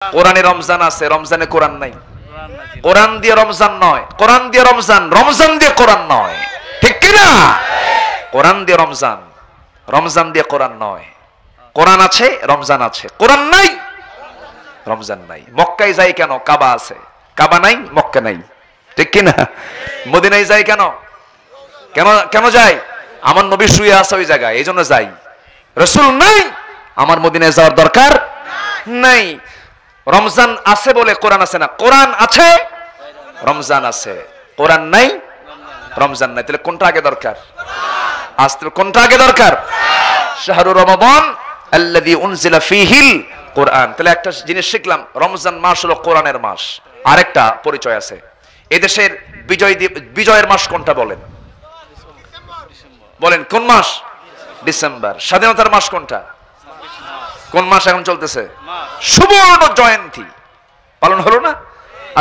কোরআনে রমজান আছে, রমজানে কোরআন নাই। কোরআন দিয়ে রমজান নয়, কোরআন দিয়ে রমজান, রমজান দিয়ে কোরআন নয়, ঠিক কি না? কোরআন দিয়ে রমজান, রমজান দিয়ে কোরআন নয়। কোরআন আছে, রমজান আছে, কোরআন নাই, রমজান নাই। মক্কায় যাই কেন? কাবা আছে, কাবা নাই, মক্কা নাই, ঠিক কি না? মদিনায় যাই কেন? কেন কেন যাই? আমার নবী শুয়ে আছে ওই জায়গায়, এই জন্য যাই। রাসূল নাই, আমার মদিনায় যাওয়ার দরকার নাই। রমজান আছে বলে কোরআন আছে না, কোরআন আছে, রমজান আছে, কোরআন নাই, রমজান নাই। তাহলে কোনটা আগে দরকার? আসলে কোনটা আগে দরকার? শাহরু রমাদান আল্লাযী উনজিলা ফীহিল কোরআন। তাহলে একটা জিনিস শিখলাম, রমজান মাস হলো কোরআনের মাস। আরেকটা পরিচয় আছে, এদেশের বিজয়ের মাস কোনটা বলেন? বলেন কোন মাস? ডিসেম্বর। স্বাধীনতার মাস কোনটা? কোন মাস এখন চলতেছে? সুবর্ণ জয়ন্তী পালন হলো না?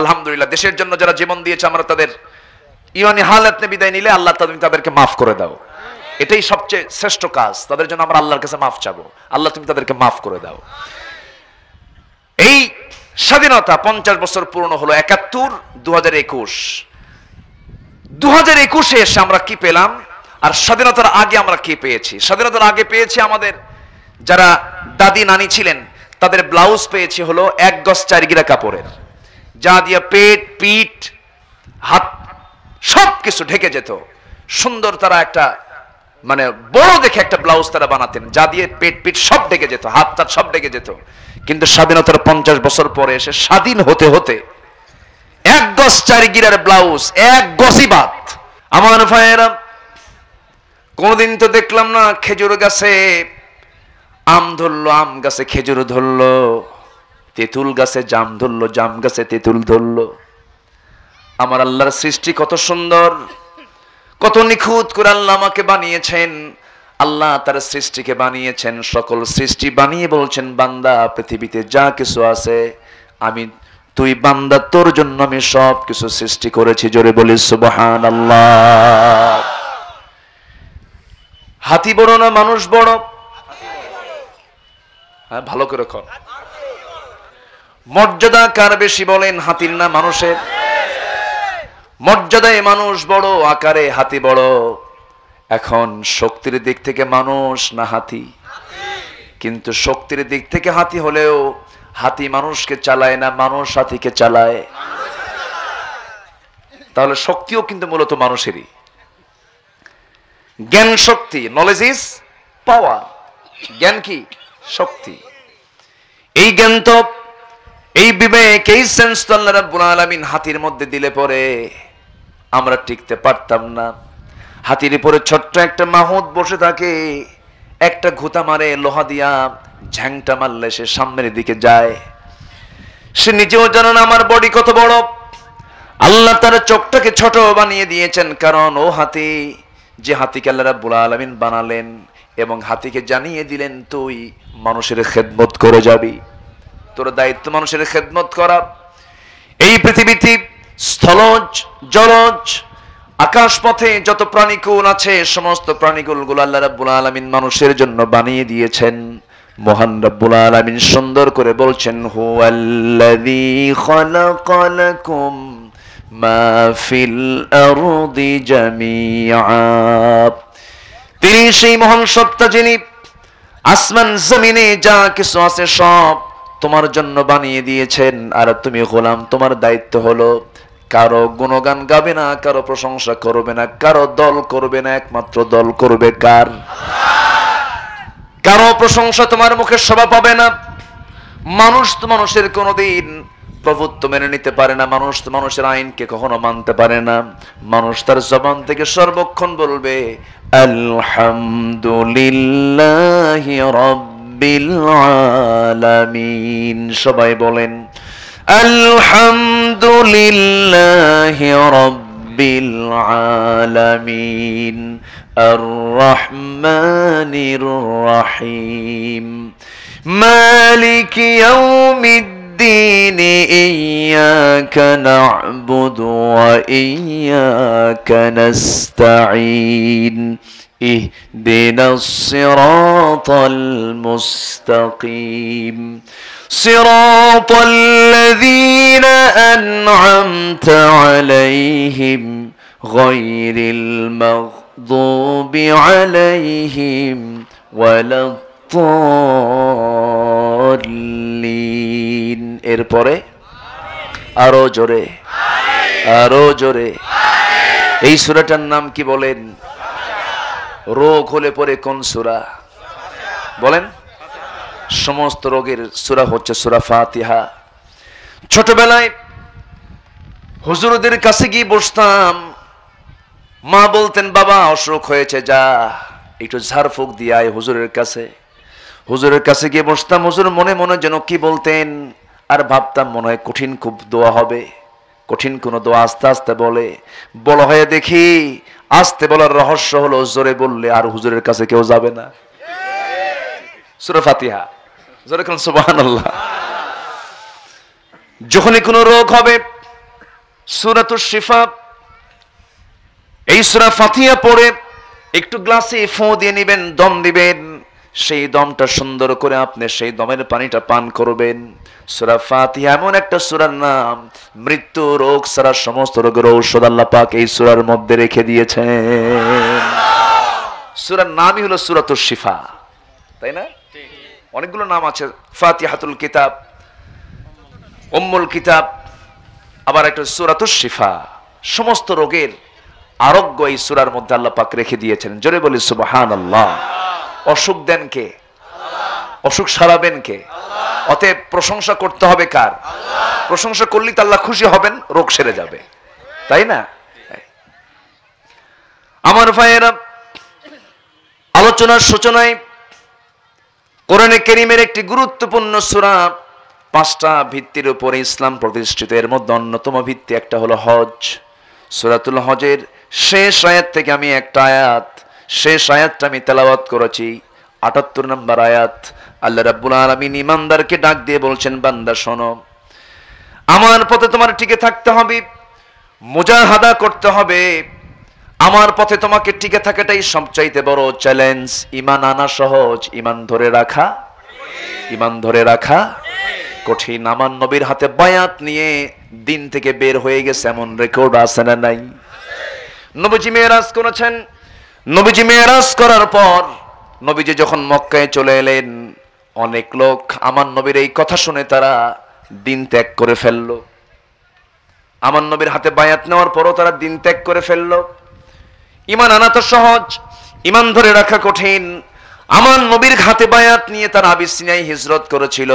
আলহামদুলিল্লাহ। দেশের জন্য যারা জীবন দিয়েছে, আমরা তাদের ইমানি হালাতে বিদায় নিলে আল্লাহ তুমি তাদেরকে মাফ করে দাও, এটাই সবচেয়ে শ্রেষ্ঠ কাজ। তাদের জন্য আমরা আল্লাহর কাছে মাফ চাবো, আল্লাহ তুমি তাদেরকে মাফ করে দাও। এই স্বাধীনতা 50 বছর পূর্ণ হলো, 71, 2021। 2021-এ এসে আমরা কি পেলাম, আর স্বাধীনতার আগে আমরা কি পেয়েছি? স্বাধীনতার আগে পেয়েছি, আমাদের যারা দাদি নানি ছিলেন তাদের ব্লাউজ পেয়েছি হলো 1 গজ 4 গিরা কাপড়ের, যা দিয়ে পেট, পিঠ, হাত সবকিছু ঢেকে যেত। সুন্দর তারা একটা মানে বড় দেখে একটা ব্লাউজ তারা বানাতেন, যা দিয়ে পেট, পিঠ সব ঢেকে যেত, হাত টাত সব ঢেকে যেত। কিন্তু স্বাধীনতার 50 বছর পরে এসে স্বাধীন হতে হতে 1 গজ 4 গিরার ব্লাউজ, 1 গজই বাদ। আমার ভাইয়েরা, কোনদিন তো দেখলাম না খেজুর গাছে আম ধরলো, আম গাছে খেজুর ধরলো, তেঁতুল গাছে জাম ধরলো, জাম গাছে তেঁতুল ধরলো। আমার আল্লাহর সৃষ্টি কত সুন্দর, কত নিখুঁত করে আল্লাহ আমাকে বানিয়েছেন। আল্লাহ তার সৃষ্টিকে বানিয়েছেন, সকল সৃষ্টি বানিয়ে বলছেন, বান্দা পৃথিবীতে যা কিছু আছে আমি, তুই বান্দা, তোর জন্য আমি সব কিছু সৃষ্টি করেছি। জোরে বলি সুবহানাল্লাহ। হাতি বড় না মানুষ বড়? হ্যাঁ, ভালো করে কর। মর্যাদা কার বেশি বলেন, হাতির না মানুষের? মর্যাদায় মানুষ বড়, আকারে হাতি বড়। এখন শক্তির দিক থেকে মানুষ না হাতি? কিন্তু শক্তির দিক থেকে হাতি হলেও হাতি মানুষকে চালায় না, মানুষ হাতিকে চালায়। তাহলে শক্তিও কিন্তু মূলত মানুষেরই। জ্ঞান শক্তি, নলেজ ইজ পাওয়ার। জ্ঞান কি? শক্তি। এই জ্ঞান তো, এই বিবেক, এই সেন্স তো আল্লাহ রাব্বুল আলামিন হাতির মধ্যে দিলে পরে আমরা টিকতে পারতাম না। হাতির উপরে ছোট্ট একটা মাহুত বসে থাকে, একটা ঘুতা মারে লোহা দিয়া, ঝ্যাংটা মারলে সে সামনের দিকে যায়। সে নিজেও জানে না আমার বডি কত বড়। আল্লাহ তার চোখটাকে ছোট বানিয়ে দিয়েছেন, কারণ ও হাতি, যে হাতিকে আল্লাহ রাব্বুল আলামিন বানালেন এবং হাতিকে জানিয়ে দিলেন তুই মানুষের খেদমত করে যাবি, তোর দায়িত্ব মানুষের খেদমত করা। এই পৃথিবীতে স্থলজ, জলজ, আকাশ পথে যত প্রাণীকুল আছে, সমস্ত প্রাণীকুল গুলো আল্লাহ রাব্বুল আলামিন মানুষের জন্য বানিয়ে দিয়েছেন। মহান রাব্বুল আলামিন সুন্দর করে বলছেন, হুয়াল্লাযী খালাকা লাকুম মা ফিল আরদি জামিআ। তিনি সেই মহান সত্তা যিনি আসমান জমিনে যা কিছু আছে সব তোমার জন্য বানিয়ে দিয়েছেন। আর তুমি গোলাম, তোমার দায়িত্ব হলো কারো গুণগান গাবে না, কারো প্রশংসা করবে না, কারো দল করবে না, একমাত্র দল করবে কার? কারো প্রশংসা তোমার মুখে শোভা পাবে না। মানুষ তো মানুষের কোনোদিন প্রভুত্ব মেনে নিতে পারে না, মানুষ তো মানুষের আইনকে কখনো মানতে পারে না। মানুষ তার জবান থেকে সর্বক্ষণ বলবে আলহামদুলিল্লাহি রাব্বিল আলামিন। সবাই বলেন আলহামদুলিল্লাহি রাব্বিল আলামিন আর রহমানির রহিম মালিকি ইয়াউমিদ্দিন ইয়্যাকা না'বুদু ওয়া ইয়্যাকা নাস্তাঈন ইহদিনাস সিরাতাল মুস্তাকিম সিরাতাল্লাযীনা আন'আমতা আলাইহিম গায়রিল মাগদুবি আলাইহিম ওয়ালাদ-দাল্লিন। এরপরে আরো জোরে, আরো জোরে। এই সূরাটার নাম কি বলেন? রোগ হলে পরে কোন সূরা বলেন? সমস্ত রোগের সূরা হচ্ছে সূরা ফাতিহা। ছোটবেলায় হুজুরদের কাছে গিয়ে বসতাম, মা বলতেন বাবা অসুখ হয়েছে, যা একটু ঝাড়ফুঁক দিয়ে আয় হুজুরের কাছে। হুজুরের কাছে গিয়ে বসতাম, হুজুর মনে মনে যেন কি বলতেন, আর ভাবতাম মনে হয় কঠিন খুব দোয়া হবে, কঠিন কোন দোয়া। আস্তে আস্তে বলে, বড় হয়ে দেখি আস্তে বলার রহস্য হলো জোরে বললে আর হুজুরের কাছে কেউ যাবে না। সূরা ফাতিহা, জোরে বলুন সুবহানাল্লাহ। যখনই কোনো রোগ হবে সূরাতুশ শিফা, এই সূরা ফাতিহা পড়ে একটু গ্লাসে ফু দিয়ে নেবেন, দম দিবেন, সেই দমটা সুন্দর করে আপনি সেই দমের পানিটা পান করবেন। সূরা ফাতিহা এমন একটা সূরার নাম, মৃত্যু রোগ ছাড়া সমস্ত রোগের ঔষধ আল্লাহ পাক এই সূরার মধ্যে রেখে দিয়েছেন। সূরার নামই হলো সূরাতুশ শিফা, তাই না? অনেকগুলো নাম আছে, ফাতিহাতুল কিতাব, উম্মুল কিতাব, আবার একটা সূরাতুশ শিফা। সমস্ত রোগের আরোগ্য এই সূরার মধ্যে আল্লাহ পাক রেখে দিয়েছেন। জোরে বলি সুবহানাল্লাহ। অসুখ দেন কে? অসুখ সারাবেন কে? অতএব প্রশংসা করতে হবে কার? প্রশংসা করলেই তো আল্লাহ খুশি হবেন, রোগ সেরে যাবে, তাই না? আমার ভাইয়েরা, আলোচনার সূচনায় কোরআনে কারীমের একটি গুরুত্বপূর্ণ সূরা, 5টা ভিত্তির উপরে ইসলাম প্রতিষ্ঠিত। এর মধ্যে অন্যতম ভিত্তি একটা হলো হজ। সূরাতুল হজের শেষ আয়াত থেকে আমি একটা আয়াত, শেষ আয়াতটা আমি তেলাওয়াত করেছি, 78 নম্বর আয়াত। আল্লাহ রাব্বুল আলামিন ঈমানদারকে ডাক দিয়ে বলছেন, বান্দা শোনো, আমার পথে তোমার টিকে থাকতে হবে, মুজাহাদা করতে হবে। আমার পথে তোমাকে টিকে থাকাটাই সবচাইতে বড় চ্যালেঞ্জ। ঈমান আনা সহজ, ঈমান ধরে রাখা, ঈমান ধরে রাখা কঠিন। আমার নবীর হাতে বায়াত নিয়ে দিন থেকে বের হয়ে গেছে এমন রেকর্ড আছে না নাই? নবীজি মেরাজ করেছেন। নবীজি মেরাজ করার পর নবীজি যখন মক্কায় চলে এলেন, অনেক লোক আমার নবীর এই কথা শুনে তারা দিন ত্যাগ করে ফেললো। আমার নবীর হাতে বায়াত নেওয়ার পরও তারা দিন ত্যাগ করে ফেললো। ঈমান আনা তো সহজ, ঈমান ধরে রাখা কঠিন। আমার নবীর হাতে বায়াত নিয়ে তারা আবিসিনিয়ায় হিজরত করেছিল।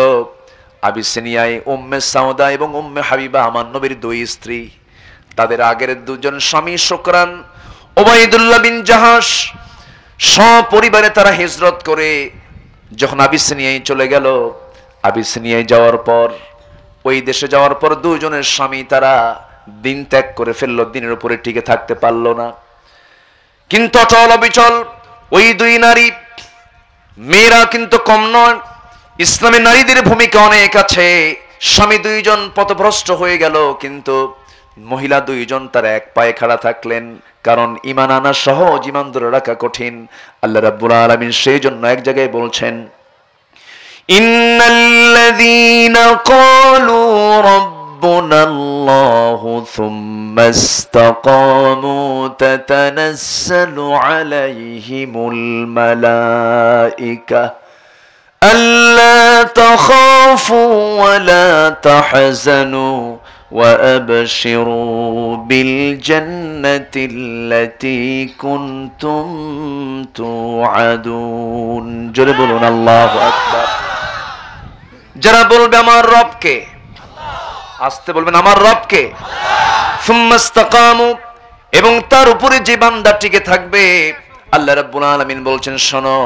আবিসিনিয়ায় উম্মে সাউদা এবং উম্মে হাবিবা আমার নবীর 2 স্ত্রী, তাদের আগের 2জন স্বামী শুকরান, উবাইদুল্লাহ বিন জাহাশ সপরিবারে তারা হিজরত করে যখন আবিসিনিয়ায় চলে গেল, আবিসিনিয়ায় যাওয়ার পর, ওই দেশে যাওয়ার পর 2জনের স্বামী তারা দিন ত্যাগ করে ফেললো, দিনের উপরে টিকে থাকতে পারলো না। কিন্তু অচল অবিচল ওই 2 নারী, মেয়েরা কিন্তু কম নয়, ইসলামে নারীদের ভূমিকা অনেক আছে। স্বামী 2জন পথভ্রষ্ট হয়ে গেল, কিন্তু মহিলা 2জন তারা এক পায়ে খাড়া থাকলেন, কারণ ঈমান আনা সহজ, ঈমান ধরে রাখা কঠিন। আল্লাহ রাব্বুল আলামিন সেই জন্য এক জায়গায় বলছেন, ইন্নাল্লাযীনা ক্বালু রাব্বুনাল্লাহু থুম্মা ইসতাকামু তাতানাজ্জালু আলাইহিমুল মালায়েকা আল্লা তাখাফু ওয়া লা তাহজানু وأبشروا بالجنة التي كنتم توعدون। জোরে বলুন আল্লাহু আকবার। যারা বলবে আমার রবকে, আস্তে বলবেন আমার রবকে, সুম্মা ইসতাকামু, এবং তার উপরে যে বান্দা টিকে থাকবে, আল্লাহ রাব্বুল আলামিন বলছেন শোনো,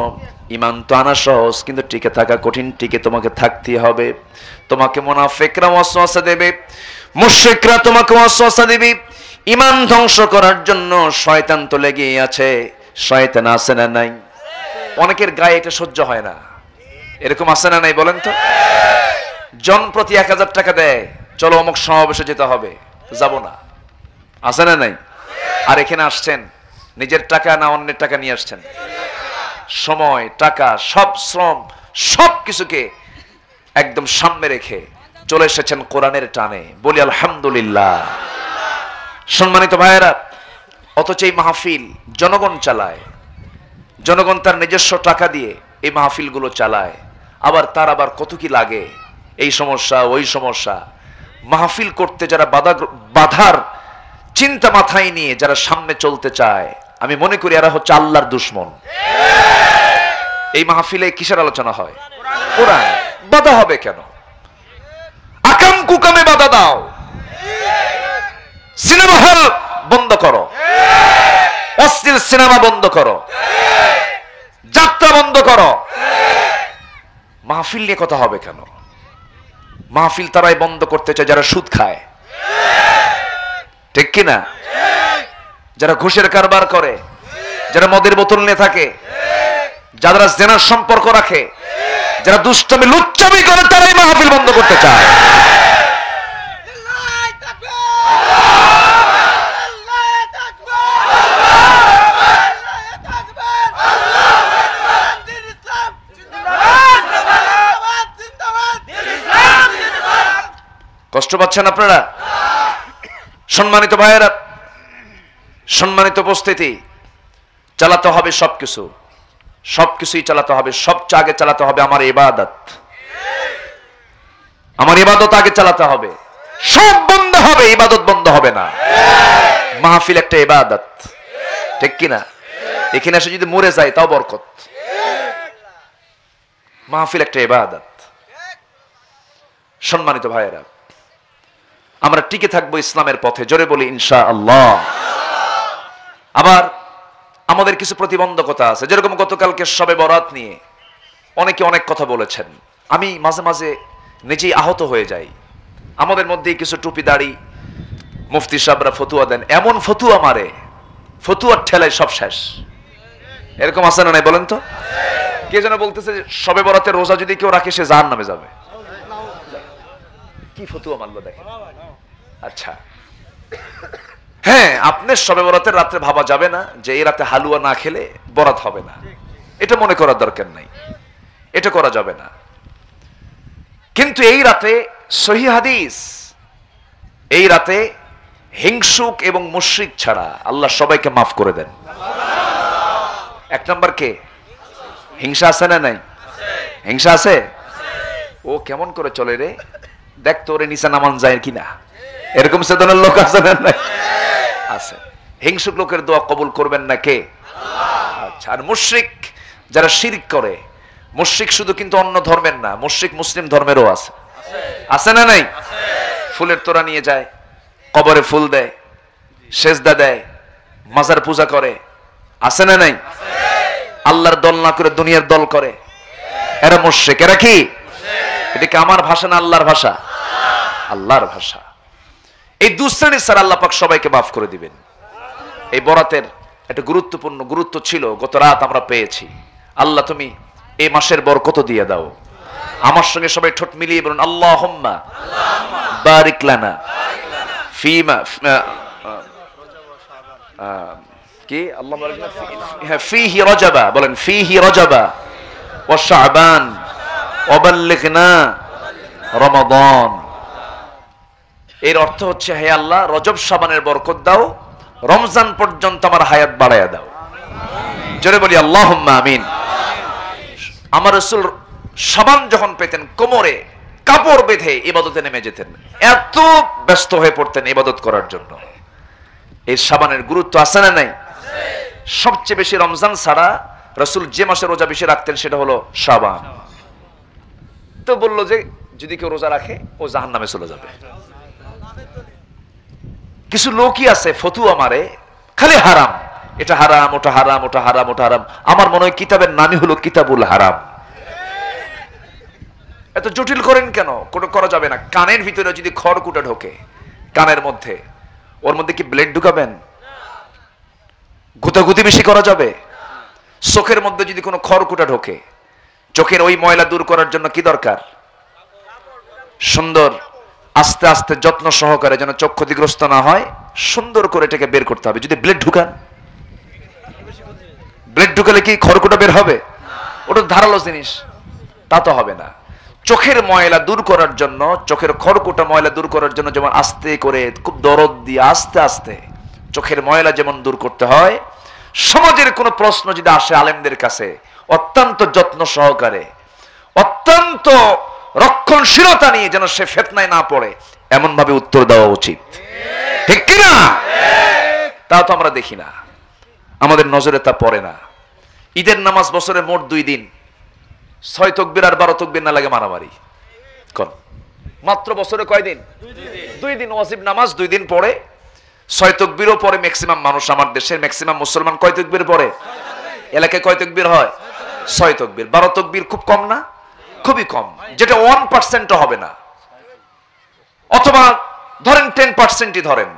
ঈমান তো আনা সহজ কিন্তু টিকে থাকা কঠিন। টিকে তোমাকে থাকতে হবে। তোমাকে মুনাফিকরা ওয়াসওয়াসা দেবে, মুশরিকরা তোমাকে ওয়াসওয়াসা দিবে, ঈমান ধ্বংস করার জন্য শয়তান তো লেগেই আছে। শয়তান আছে না নাই? অনেকের গায়ে এটা সহ্য হয় না, এরকম আছে না নাই বলেন তো? জন প্রতি 1000 টাকা দেয়, চলো অমুক সমাবেশে যেতে হবে, যাব না, আছে না নাই? আর এখানে আসছেন, নিজের টাকা না অন্যের টাকা নিয়ে আসছেন? সময়, টাকা, সব শ্রম, সব কিছুকে একদম সামনে রেখে চলে এসেছেন কোরআনের টানে। বলি আলহামদুলিল্লাহ। সম্মানিত ভাইয়েরা, অথচ এই মাহফিল জনগণ চালায়, জনগণ তার নিজস্ব টাকা দিয়ে এই মাহফিলগুলো চালায়। আবার তার আবার কত কি লাগে, এই সমস্যা ওই সমস্যা। মাহফিল করতে যারা বাধার চিন্তা মাথায় নিয়ে যারা সামনে চলতে চায়, আমি মনে করি এরা হচ্ছে আল্লাহর দুশমন। এই মাহফিলে কিসের আলোচনা হয়? কোরআন। বাধা হবে কেন? আকাম কুকামে বাধা দাও, সিনেমা হল বন্ধ করো, অশ্লীল সিনেমা বন্ধ করো, যাত্রা বন্ধ করো। মাহফিল নিয়ে কথা হবে কেন? মাহফিল তারাই বন্ধ করতে চায় যারা সুদ খায়, ঠিক কিনা? যারা ঘুষের কারবার করে, যারা মদের বোতল নিয়ে থাকে, যারা জেনার সম্পর্ক রাখে, যারা দুষ্টমি লুচ্চামি করে, তারাই মাহফিল বন্ধ করতে চায়। কষ্ট পাচ্ছেন আপনারা? সম্মানিত ভাইয়েরা, সম্মানিত উপস্থিতি, চালাতে হবে সবকিছু, সবকিছুই চালাতে হবে। সবচেয়ে আগে চালাতে হবে আমার ইবাদত। আমার ইবাদত আগে চালাতে হবে। সব বন্ধ হবে, ইবাদত বন্ধ হবে না। মাহফিল একটা ইবাদত, ঠিক কিনা? এখানে এসে যদি মরে যায় তাও বরকত। মাহফিল একটা ইবাদত। সম্মানিত ভাইয়েরা, আমরা টিকে থাকবো ইসলামের পথে, জোরে বলি ইনশাআল্লাহ। আবার আমাদের কিছু প্রতিবন্ধকতা আছে, যেরকম গতকালকে শবে বরাত নিয়ে অনেকে অনেক কথা বলেছেন। আমি মাঝে মাঝে নিজেই আহত হয়ে যাই। আমাদের মধ্যে কিছু টুপি দাড়ি মুফতি সাহেবরা ফতুয়া দেন, এমন ফতুয়া মারে, ফতুয়ার ঠেলায় সব শেষ। এরকম আছে না নাই বলেন তো? কে যেন বলতেছে শবে বরাতের রোজা যদি কেউ রাখে সে জাহান্নামে যাবে। কি ফতুয়া মারলো দেখেন। আচ্ছা, হ্যাঁ, আপনার শবে বরাতের রাত্রে ভাবা যাবে না যে এই রাতে হালুয়া না খেলে বরাত হবে না, এটা মনে করার দরকার নাই, এটা করা যাবে না। কিন্তু এই রাতে সহিহ হাদিস, এই রাতে হিংসুক এবং মুশরিক ছাড়া আল্লাহ সবাইকে মাফ করে দেন। এক নম্বর কে? হিংসা আছে না নাই? হিংসা আছে? ও কেমন করে চলে রে, দেখ তোরে নিচে নামান যায় কিনা, এরকম চেতনার লোক আছে না নাই? আছে। হিংসুক লোকের দোয়া কবুল করবেন না কে? আচ্ছা। আর মুশরিক যারা শিরক করে, মুশরিক শুধু কিন্তু অন্য ধর্মের না, মুশরিক মুসলিম ধর্মেরও আছে। আছে না নাই? ফুলের তোড়া নিয়ে যায়, কবরে ফুল দেয়, সেজদা দেয়, মাজার পূজা করে। আছে না নাই? আল্লাহর দল না করে দুনিয়ার দল করে, এরা মুশরিক। এরা কি? এটা কি আমার ভাষা না আল্লাহর ভাষা? আল্লাহর ভাষা। এই দুশ্রেণীর স্যার আল্লাহ পাক সবাইকে মাফ করে দিবেন। এই বরাতের একটা গুরুত্বপূর্ণ গুরুত্ব ছিল, গত রাত আমরা পেয়েছি। আল্লাহ তুমি এই মাসের বরকত দিয়ে দাও। আমার সঙ্গে সবাই ঠোঁট মিলিয়ে বলুন আল্লাহুম্মা বারিক লানা ফিমা কি আল্লাহ বারিক লানা ফিহি রজবা, বলেন ফিহি রজবা ওয়া শাবান ওয়া বাল্লিগনা রমাদান। এর অর্থ হচ্ছে, হে আল্লাহ, রজব শাবানের বরকত দাও, রমজান পর্যন্ত আমার হায়াত বাড়ায়া দাও। জোরে বলি আল্লাহুম্মা আমিন। আমার রাসূল শাবান যখন পেতেন কোমরে কাপড় বেঁধে ইবাদতে নেমে যেতেন, এত ব্যস্ত হয়ে পড়তেন ইবাদত করার জন্য। এই শাবানের গুরুত্ব আছে না নাই? সবচেয়ে বেশি রমজান ছাড়া রাসূল যে মাসে রোজা বেশি রাখতেন সেটা হলো শাবান। তো বললো যে যদি কেউ রোজা রাখে ও জাহান্নামে চলে যাবে। কিছু লোকই আছে ফতুয়া মারে, খালি হারাম, এটা হারাম, ওটা হারাম, ওটা হারাম, ওটা হারাম। আমার মনে হয় কিতাবের নামই হলো কিতাবুল হারাম। এত জটিল করেন কেন? কোনো করা যাবে না। কানের ভিতরে যদি খড়কুটা ঢোকে, কানের মধ্যে, ওর মধ্যে কি ব্লেড ঢুকাবেন? গুতাগুতি বেশি করা যাবে? চোখের মধ্যে যদি কোনো খড়কুটা ঢোকে, চোখের ওই ময়লা দূর করার জন্য কি দরকার? সুন্দর আস্তে আস্তে যত্ন সহকারে যেন চোখ ক্ষতিগ্রস্ত না হয়, সুন্দর করে এটাকে বের করতে হবে। যদি ব্লেড ঢুকান ব্লেড ঢুকালে কি খড়কুটা বের হবে? ওটা ধারালো জিনিস, তা তো হবে না। চোখের ময়লা দূর করার জন্য, চোখের খড়কুটা ময়লা দূর করার জন্য যেমন আস্তে করে খুব দরদ দিয়ে আস্তে আস্তে চোখের ময়লা যেমন দূর করতে হয়, সমাজের কোনো প্রশ্ন যদি আসে আলেমদের কাছে অত্যন্ত যত্ন সহকারে, অত্যন্ত রক্ষণশীলতা নিয়ে যেন সে ফিতনায় না পড়ে, এমন ভাবে উত্তর দেওয়া উচিত, ঠিক কিনা? তা তো আমরা দেখি না, আমাদের নজরে তা পড়ে না। ঈদের নামাজ বছরে মোট 2 দিন, 6 তাকবীর আর 12 তাকবীর না লাগে মারামারি কোন? মাত্র বছরে কয় দিন? 2 দিন ওয়াজিব নামাজ 2 দিন পড়ে, 6 তাকবীরও পড়ে ম্যাক্সিমাম মানুষ। আমার দেশের ম্যাক্সিমাম মুসলমান কয় তাকবীর পড়ে? এলাকায় কয় তাকবীর হয়? 6 তাকবীর। 12 তাকবীর খুব কম না? খুবই কম, যেটা 1% হবে না, অথবা ধরেন 10%ই ধরেন,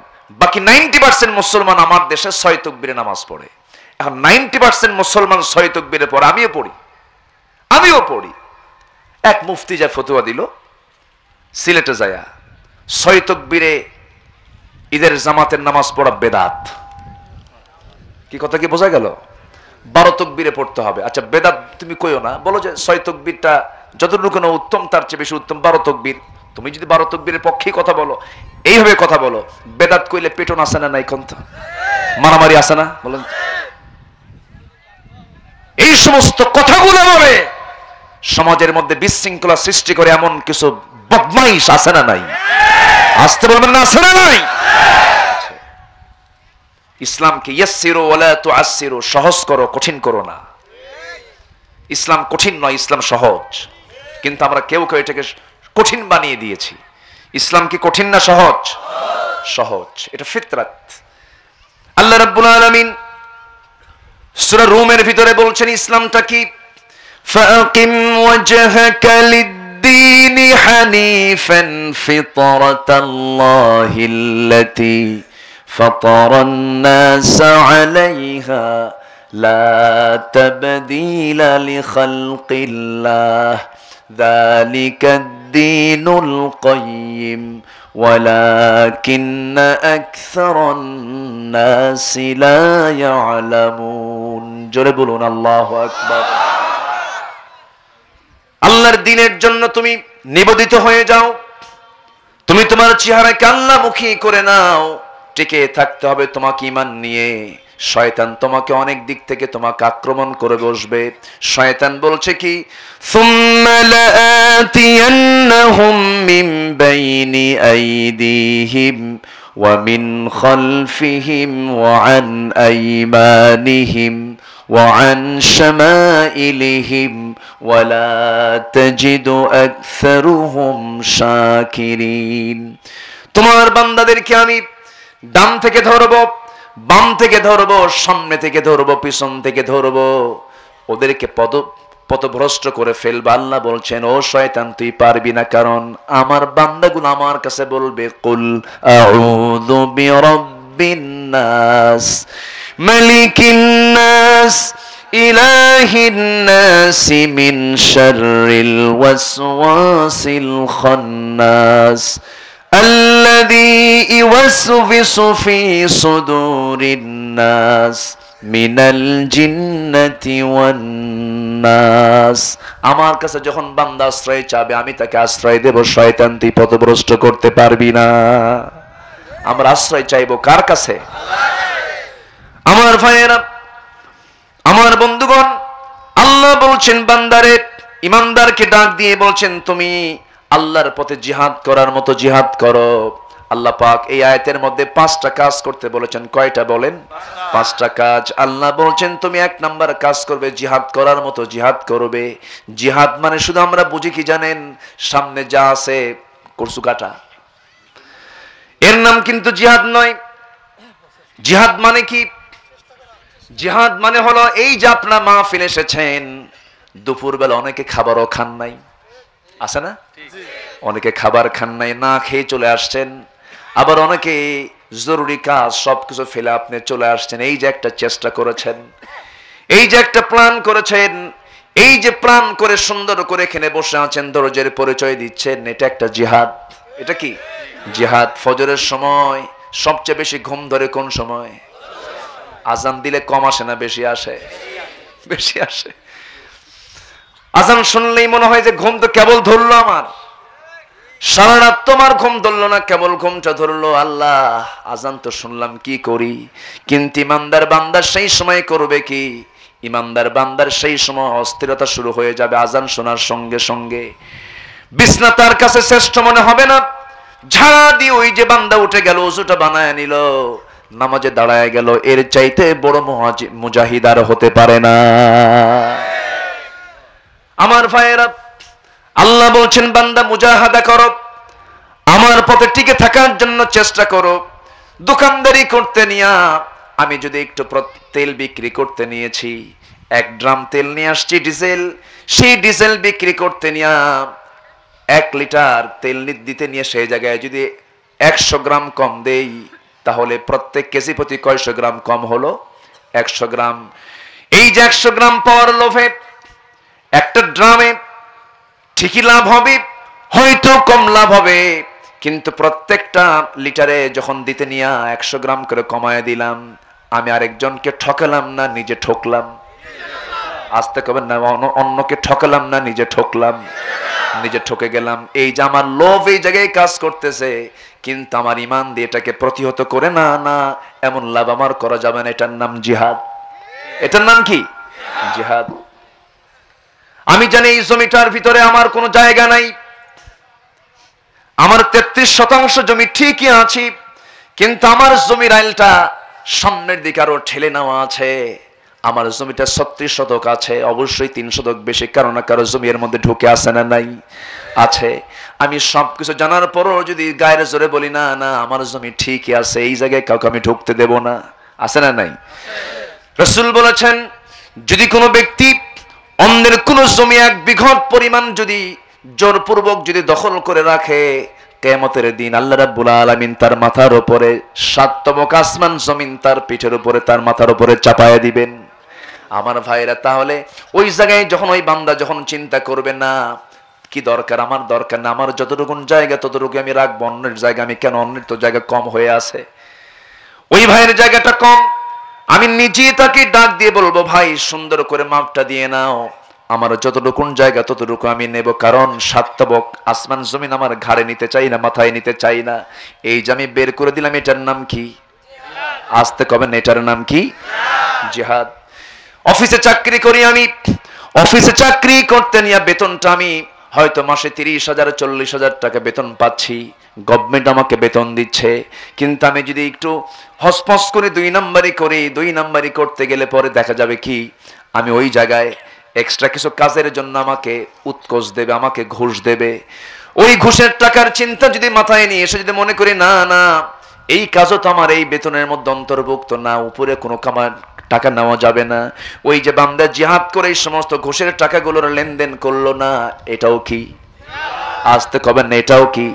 বাকি 90% মুসলমান আমার দেশে 6 তাকবীরে নামাজ পড়ে। এখন 90% মুসলমান 6 তাকবীরে পড়ে, আমিও পড়ি। এক মুফতি যা ফতোয়া দিল সিলেটে যায়া, 6 তাকবীরে ঈদের জামাতের নামাজ পড়া বেদাত। কি কথা কি বোঝা গেল? 12 তাকবীরে পড়তে হবে। আচ্ছা বেদাত তুমি কইও না, বলো যে 6 তাকবীরটা যতটুকু না উত্তম তার চেয়ে বেশি উত্তম 12 তাকবীর। তুমি যদি 12 তাকবীরের পক্ষেই কথা বলো, এইভাবে কথা বলো, বেদাত কইলে পেটন আসে না? নাই কোন? মারামারি আসে না? বলেন। এই সমস্ত কথাগুলো বলে সমাজের মধ্যে বিশৃঙ্খলা সৃষ্টি করে এমন কিছু বদমাইশ আছে না নাই? আসতে বলবেন না, আছে না নাই? ইসলামকে ইয়াসসিরু ওয়ালা তুআসসিরু, সহজ করো, কঠিন করো না। ইসলাম কঠিন নয়, ইসলাম সহজ, কিন্তু আমরা কেউ কেউ এটাকে কঠিন বানিয়ে দিয়েছি। ইসলাম কি কঠিন না সহজ? সহজ, এটা ফিতরাত। আল্লাহ রাব্বুল আলামিন সূরা রুমের ভিতরে বলছেন ইসলামটা কি, ফাকিম ওয়াজহাকা লিদ-দীনি হানিফান ফিতরাতাল্লাহিল্লাতী ফাতারান-নাস আলাইহা লা তাবদীলা লিখালকিল্লাহ যালিকাদ-দীনুল কাইয়্যিম ওয়ালাকিন্না আকসারান-নাস লা ইয়ালামুন। জোরে বলুন আল্লাহু আকবার। আল্লাহর দ্বীনের জন্য তুমি নিবেদিত হয়ে যাও, তুমি তোমার চেহারাকে আল্লাহমুখী করে নাও। টিকে থাকতে হবে তোমাকে ঈমান নিয়ে। শয়তান তোমাকে অনেক দিক থেকে তোমাকে আক্রমণ করে বসবে। শয়তান বলছে কি, সুম্মা লাআতিয়ান্নাহুম মিন বাইনি আইদিহিম ওয়া মিন খালফিহিম ওয়া আন আইমানিহিম ওয়া আন শামাইলিহিম ওয়া লা তাজিদু আকসারুহুম শাকিরিন। তোমার বান্দাদেরকে আমি ডান থেকে ধরবো, বাম থেকে ধরবো, সামনে থেকে ধরবো, পিছন থেকে ধরবো, ওদেরকে পথভ্রষ্ট করে ফেলবো। আল্লাহ বলছেন, ও শয়তান তুই পারবি না, কারণ আমার বান্দাগুলো আমার কাছে বলবে কুল আউযু বিরাব্বিন নাস মালিকিন নাস ইলাহিন নাস মিন শাররিল ওয়াসওয়াসিল খান্নাস الذي يوسوس في صدور الناس من الجنة والناس। আমার কাছে যখন বান্দা আশ্রয় চাবে আমি তাকে আশ্রয় দেব। শয়তান তুই পথভ্রষ্ট করতে পারবি না। আমরা আশ্রয় চাইবো কার কাছে? আমার ভাইয়েরা, আমার বন্ধুগণ, আল্লাহ বলছেন বান্দারে, ইমানদারকে ডাক দিয়ে বলছেন তুমি আল্লাহর পথে জিহাদ করার মতো জিহাদ করো। আল্লাহ পাক এই আয়াতের মধ্যে 5টা কাজ করতে বলেছেন। কয়টা বলেন? 5টা কাজ। আল্লাহ বলছেন তুমি 1 নাম্বার কাজ করবে, জিহাদ করার মতো জিহাদ করবে। জিহাদ মানে শুধু আমরা বুঝি কি জানেন, সামনে যা আছে কচু কাটা, এর নাম কিন্তু জিহাদ নয়। জিহাদ মানে কি? জিহাদ মানে হলো এই যে আপনারা মাহফিল এসেছেন, দুপুরবেলা অনেকে খাবারও খান নাই, আছে না? অনেকে খাবার খান নাই, না খেয়ে চলে আসছেন। আবার অনেকে জরুরি কাজ সবকিছু ফেলে আপনি চলে আসছেন। এই যে একটা চেষ্টা করেছেন, এই যে একটা প্ল্যান করেছেন, এই যে প্ল্যান করে সুন্দর করে এখানে বসে আছেন, ধৈর্যের পরিচয় দিচ্ছেন, এটা একটা জিহাদ। এটা কি জিহাদ? ফজরের সময় সবচেয়ে বেশি ঘুম ধরে কোন সময়? আজান দিলে কম আসে না বেশি আসে? বেশি আসে। আজান শুনলেই মনে হয় যে ঘুম তো কেবল ধরলো আমার, সারা রাত তোমার ঘুম ধরলো না, কেবল ঘুমটা ধরলো। আল্লাহ আজান তো শুনলাম, কি করি? কিন্তু ইমানদার বান্দার সেই সময় করবে কি? ইমানদার বান্দার সেই সময় অস্থিরতা শুরু হয়ে যাবে। আজান শোনার সঙ্গে সঙ্গে বিছনা তার কাছে শ্রেষ্ঠ মনে হবে না। ঝাড়া দিয়ে ওই যে বান্দা উঠে গেল, ওযুটা বানায় নিল, নামাজে দাঁড়ায় গেল, এর চাইতে বড় মুজাহিদ আর হতে পারে না। আমার ভাইয়েরা, আল্লাহ বলছেন বান্দা মুজাহাদা করো, আমার পথে টিকে থাকার জন্য চেষ্টা করো। দোকানদারি করতে নিয়া আমি যদি একটু তেল বিক্রি করতে নিয়েছি, 1 ড্রাম তেল নিয়ে আসছি ডিজেল, সেই ডিজেল বিক্রি করতে নিয়া 1 লিটার তেল দিতে নিয়ে সেই জায়গায় যদি 100 গ্রাম কম দেই, তাহলে প্রত্যেক কেজি প্রতি কয়শো গ্রাম কম হলো? 100 গ্রাম। এই যে 100 গ্রাম পাওয়ার লোভে একটা ড্রামে ঠিকই লাভ হবে, হয়তো কম লাভ হবে, কিন্তু প্রত্যেকটা লিটারে যখন দিতে নিয়ে 100 গ্রাম করে কমায় দিলাম, আমি আরেকজনকে ঠকালাম না নিজে ঠকলাম? আসতে কবেন না, অন্যকে ঠকালাম না নিজে ঠকলাম? নিজে ঠকে গেলাম। এই যে আমার লোভ এই জায়গায় কাজ করতেছে, কিন্তু আমার ইমান দিয়ে এটাকে প্রতিহত করে না, না এমন লাভ আমার করা যাবে না। এটার নাম জিহাদ। এটার নাম কি? জিহাদ। আমি জানি এই জমিটার ভিতরে আমার কোনো জায়গা নাই, আমার 33% জমি ঠিকই আছে, কিন্তু আমার জমির আইলটা সামনের দিকে আরো ঠেলে নেওয়া আছে। আমার জমিটা 36 শতক আছে, অবশ্যই 3 শতক বেশি কারো না কারো জমির মধ্যে ঢুকে আছে না নাই? আছে। আমি সবকিছু জানার পরও যদি গায়ের জোরে বলি না না আমার জমি ঠিকই আছে, এই জায়গায় কাউকে আমি ঢুকতে দেব না, আছে না নাই? রাসূল বলেছেন, যদি কোনো ব্যক্তি অন্যের কোন জমি 1 বিঘত পরিমাণ যদি জোরপূর্বক যদি দখল করে রাখে, কিয়ামতের দিন আল্লাহ রাব্বুল আলামিন তার মাথার উপরে 7 তবক আসমান জমিন তার পিঠের উপরে, তার মাথার উপরে চাপায়া দিবেন। আমার ভাইরা, তাহলে ওই জায়গায় যখন ওই বান্দা যখন চিন্তা করবে না কি দরকার, আমার দরকার না, আমার যতটুকু জায়গা ততটুকু আমি রাখবো, অন্যের জায়গা আমি কেন, অন্যের তো জায়গা কম হয়ে আছে, ওই ভাইয়ের জায়গাটা কম, আমি নিজেই তাকে ডাক দিয়ে বলবো, ভাই সুন্দর করে মাপটা দিয়ে নাও, আমার যতটুকু জায়গা ততটুকু আমি নেব, কারণ 7 তবক আসমান জমিন আমার ঘাড়ে নিতে চাই না, মাথায় নিতে চাই না। এই যে আমি বের করে দিলাম, এটার নাম কি? আসতে কবেন, এটার নাম কি? জিহাদ। অফিসে চাকরি করি আমি, অফিসে চাকরি করতে নিয়ে বেতনটা আমি হয়তো মাসে 30,000 40,000 টাকা বেতন পাচ্ছি, গভর্নমেন্ট আমাকে বেতন দিচ্ছে, কিন্তু আমি যদি একটু হসপস করে 2 নাম্বারি করি, 2 নাম্বারি করতে গেলে পরে দেখা যাবে কি আমি ওই জায়গায় এক্সট্রা কিছু কাজের জন্য আমাকে উৎকোচ দেবে, আমাকে ঘুষ দেবে। ওই ঘুষের টাকার চিন্তা যদি মাথায় নিয়ে এসে যদি মনে করি না না এই কাজও তো আমার এই বেতনের মধ্যে অন্তর্ভুক্ত না, উপরে কোনো টাকা নেওয়া যাবে না, ওই যে বান্দা জিহাদ করে এই সমস্ত ঘুষের টাকাগুলোর লেনদেন করলো না, এটাও কি? আসতে কবেন না, এটাও কি?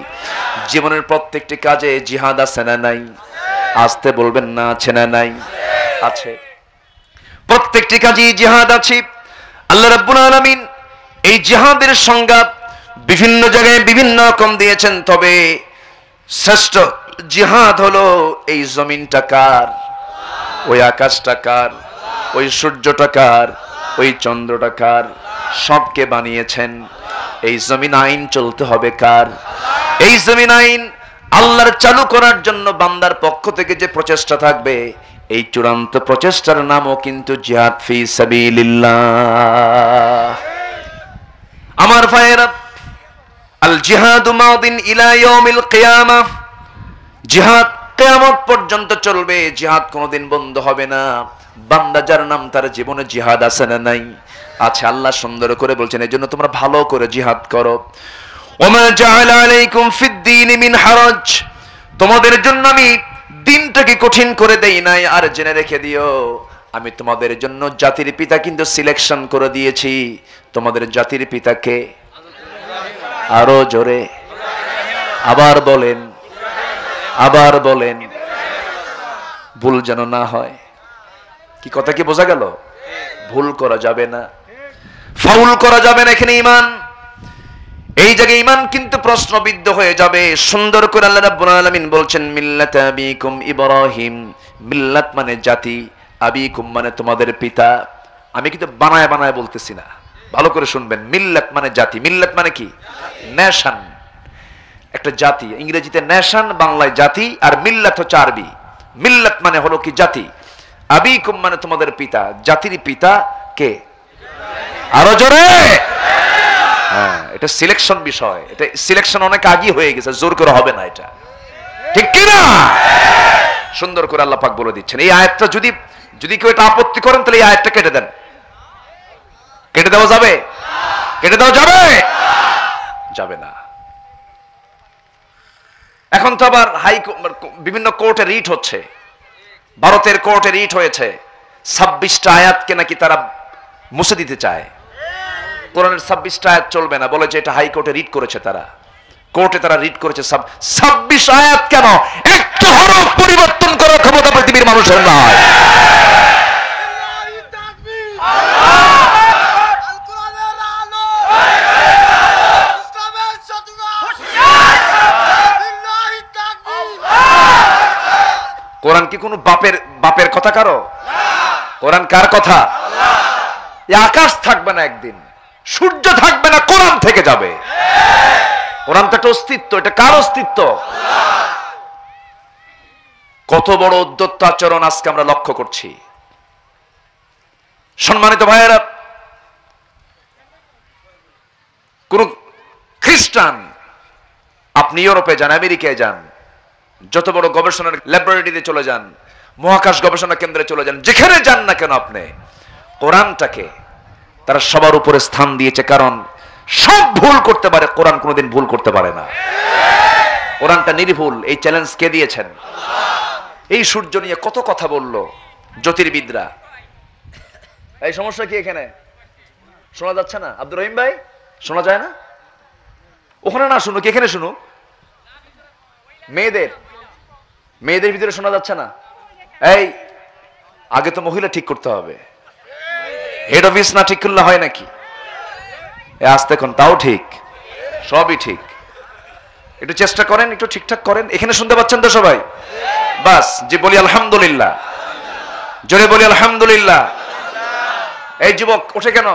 জীবনের প্রত্যেকটি কাজে জিহাদ আছে না নাই? আসতে বলবেন না, আছে না নাই? আছে। প্রত্যেকটি কাজে জিহাদ আছে। আল্লাহ রাব্বুল আলামিন এই জিহাদের সংজ্ঞা বিভিন্ন জায়গায় বিভিন্ন রকম দিয়েছেন, তবে শ্রেষ্ঠ জিহাদ হলো এই জমিনটা কার, ওই আকাশটা কার, ওই সূর্যটা কার, ওই চন্দ্রটা কার, সবকে বানিয়েছেন। এই জমিন আইন চলতে হবে কার? এই জমিন আইন আল্লাহর চালু করার জন্য বান্দার পক্ষ থেকে যে প্রচেষ্টা থাকবে, এই চূড়ান্ত প্রচেষ্টার নামও কিন্তু জিহাদ ফি সাবিলিল্লাহ। আমার ভাইয়েরা, আল জিহাদু মাদিন ইলা ইয়াউমিল কিয়ামাহ, জিহাদ কিয়ামত পর্যন্ত চলবে, জিহাদ কোনোদিন বন্ধ হবে না। বান্দা যার নাম তার জীবনে জিহাদ আছে না নাই? আছে। আল্লাহ সুন্দর করে বলছেন, এজন্য তোমরা ভালো করে জিহাদ করো। ওমা জাআলা আলাইকুম ফিদ-দীন মিন হারাজ, তোমাদের জন্য আমি দিনটাকে কঠিন করে দেই নাই। আর জেনে রেখে দিও, আমি তোমাদের জন্য জাতির পিতা কিন্তু সিলেকশন করে দিয়েছি। তোমাদের জাতির পিতাকে আরো জোরে আবার বলেন, আবার বলেন, ভুল যেন না হয়। কি কথা কি বোঝা গেল? ভুল করা যাবে না, ফাউল করা যাবে না। এখানে ঈমান, এই জায়গায় ঈমান কিন্তু প্রশ্নবিদ্ধ হয়ে যাবে। সুন্দর করে আল্লাহ রাব্বুল আলামিন বলছেন, মিল্লাত আবিকুম ইব্রাহিম, মিল্লাত মানে জাতি, আবিকুম মানে তোমাদের পিতা, আমি কিন্তু বানায় বানায় বলতেছি না, ভালো করে শুনবেন। মিল্লাত মানে জাতি, মিল্লাত মানে কি? নেশন, একটা জাতি। ইংরেজিতে নেশন, বাংলায় জাতি, আর মিল্লাত হচ্ছে আরবি। মিল্লাত মানে হলো কি? জাতি। আবিকুম মানে তোমাদের পিতা। জাতির পিতা কে? আরো জোরে। হ্যাঁ, এটা সিলেকশন বিষয়, এটা সিলেকশন অনেক আগে হয়ে গেছে, জোর করে হবে না এটা, ঠিক কি না? সুন্দর করে আল্লাহ পাক বলে দিচ্ছেন। এই আয়াতটা যদি যদি কেউ এটা আপত্তি করেন তাহলে এই আয়াতটা কেটে দেন। কেটে দেওয়া যাবে? কেটে দেওয়া যাবে? যাবে না। এখন তো আবার বিভিন্ন কোর্টে রিট হচ্ছে। ভারতের কোর্টে রিট হয়েছে, 26টা আয়াতকে নাকি তারা মুছে দিতে চায়। কোরআনের 26টা আয়াত চলবে না, বলে যে এটা হাইকোর্টে রিট করেছে তারা, কোর্টে তারা রিট করেছে। 26 আয়াত কেন? একটা হরফ পরিবর্তন করার ক্ষমতা পৃথিবীর মানুষের নয়। কোরআন কি কোনো বাপের কথা কারো? কোরআন কার কথা? আকাশ থাকবে না একদিন, সূর্য থাকবে না, কোরআন থেকে যাবে। কোরআন তো একটা অস্তিত্ব, এটা কার অস্তিত্ব? কত বড় উদ্যত্ত আচরণ আজকে আমরা লক্ষ্য করছি। সম্মানিত ভাইয়েরা, কোন খ্রিস্টান, আপনি ইউরোপে যান, আমেরিকায় যান, যত বড় গবেষণার ল্যাবরেটরিতে চলে যান, মহাকাশ গবেষণা কেন্দ্রে চলে যান, যেখানে যান না কেন আপনি, কোরআনটাকে তারা সবার উপরে স্থান দিয়েছে। কারণ সব ভুল করতে পারে, কোরআন কোনোদিন ভুল করতে পারে না। কোরআনটা নির্ভুল। এই চ্যালেঞ্জ কে দিয়েছেন? এই সূর্য নিয়ে কত কথা বললো জ্যোতির্বিদরা। এই সমস্যা কি এখানে? শোনা যাচ্ছে না? আব্দুর রহিম ভাই, শোনা যায় না? ওখানে না শুনুক, এখানে শুনুক। মেয়েদের ভিতরে শোনা যাচ্ছে না? এই আগে তো মহিলা ঠিক করতে হবে। হেড অফিস না ঠিক করলে হয় নাকি? আসতে কোন তাও ঠিক, সবই ঠিক। একটু চেষ্টা করেন, একটু ঠিকঠাক করেন। এখানে শুনতে পাচ্ছেন তো সবাই? বাস, যে বলি আলহামদুলিল্লাহ, জোরে বলি আলহামদুলিল্লাহ। এই যুবক ওঠে কেন?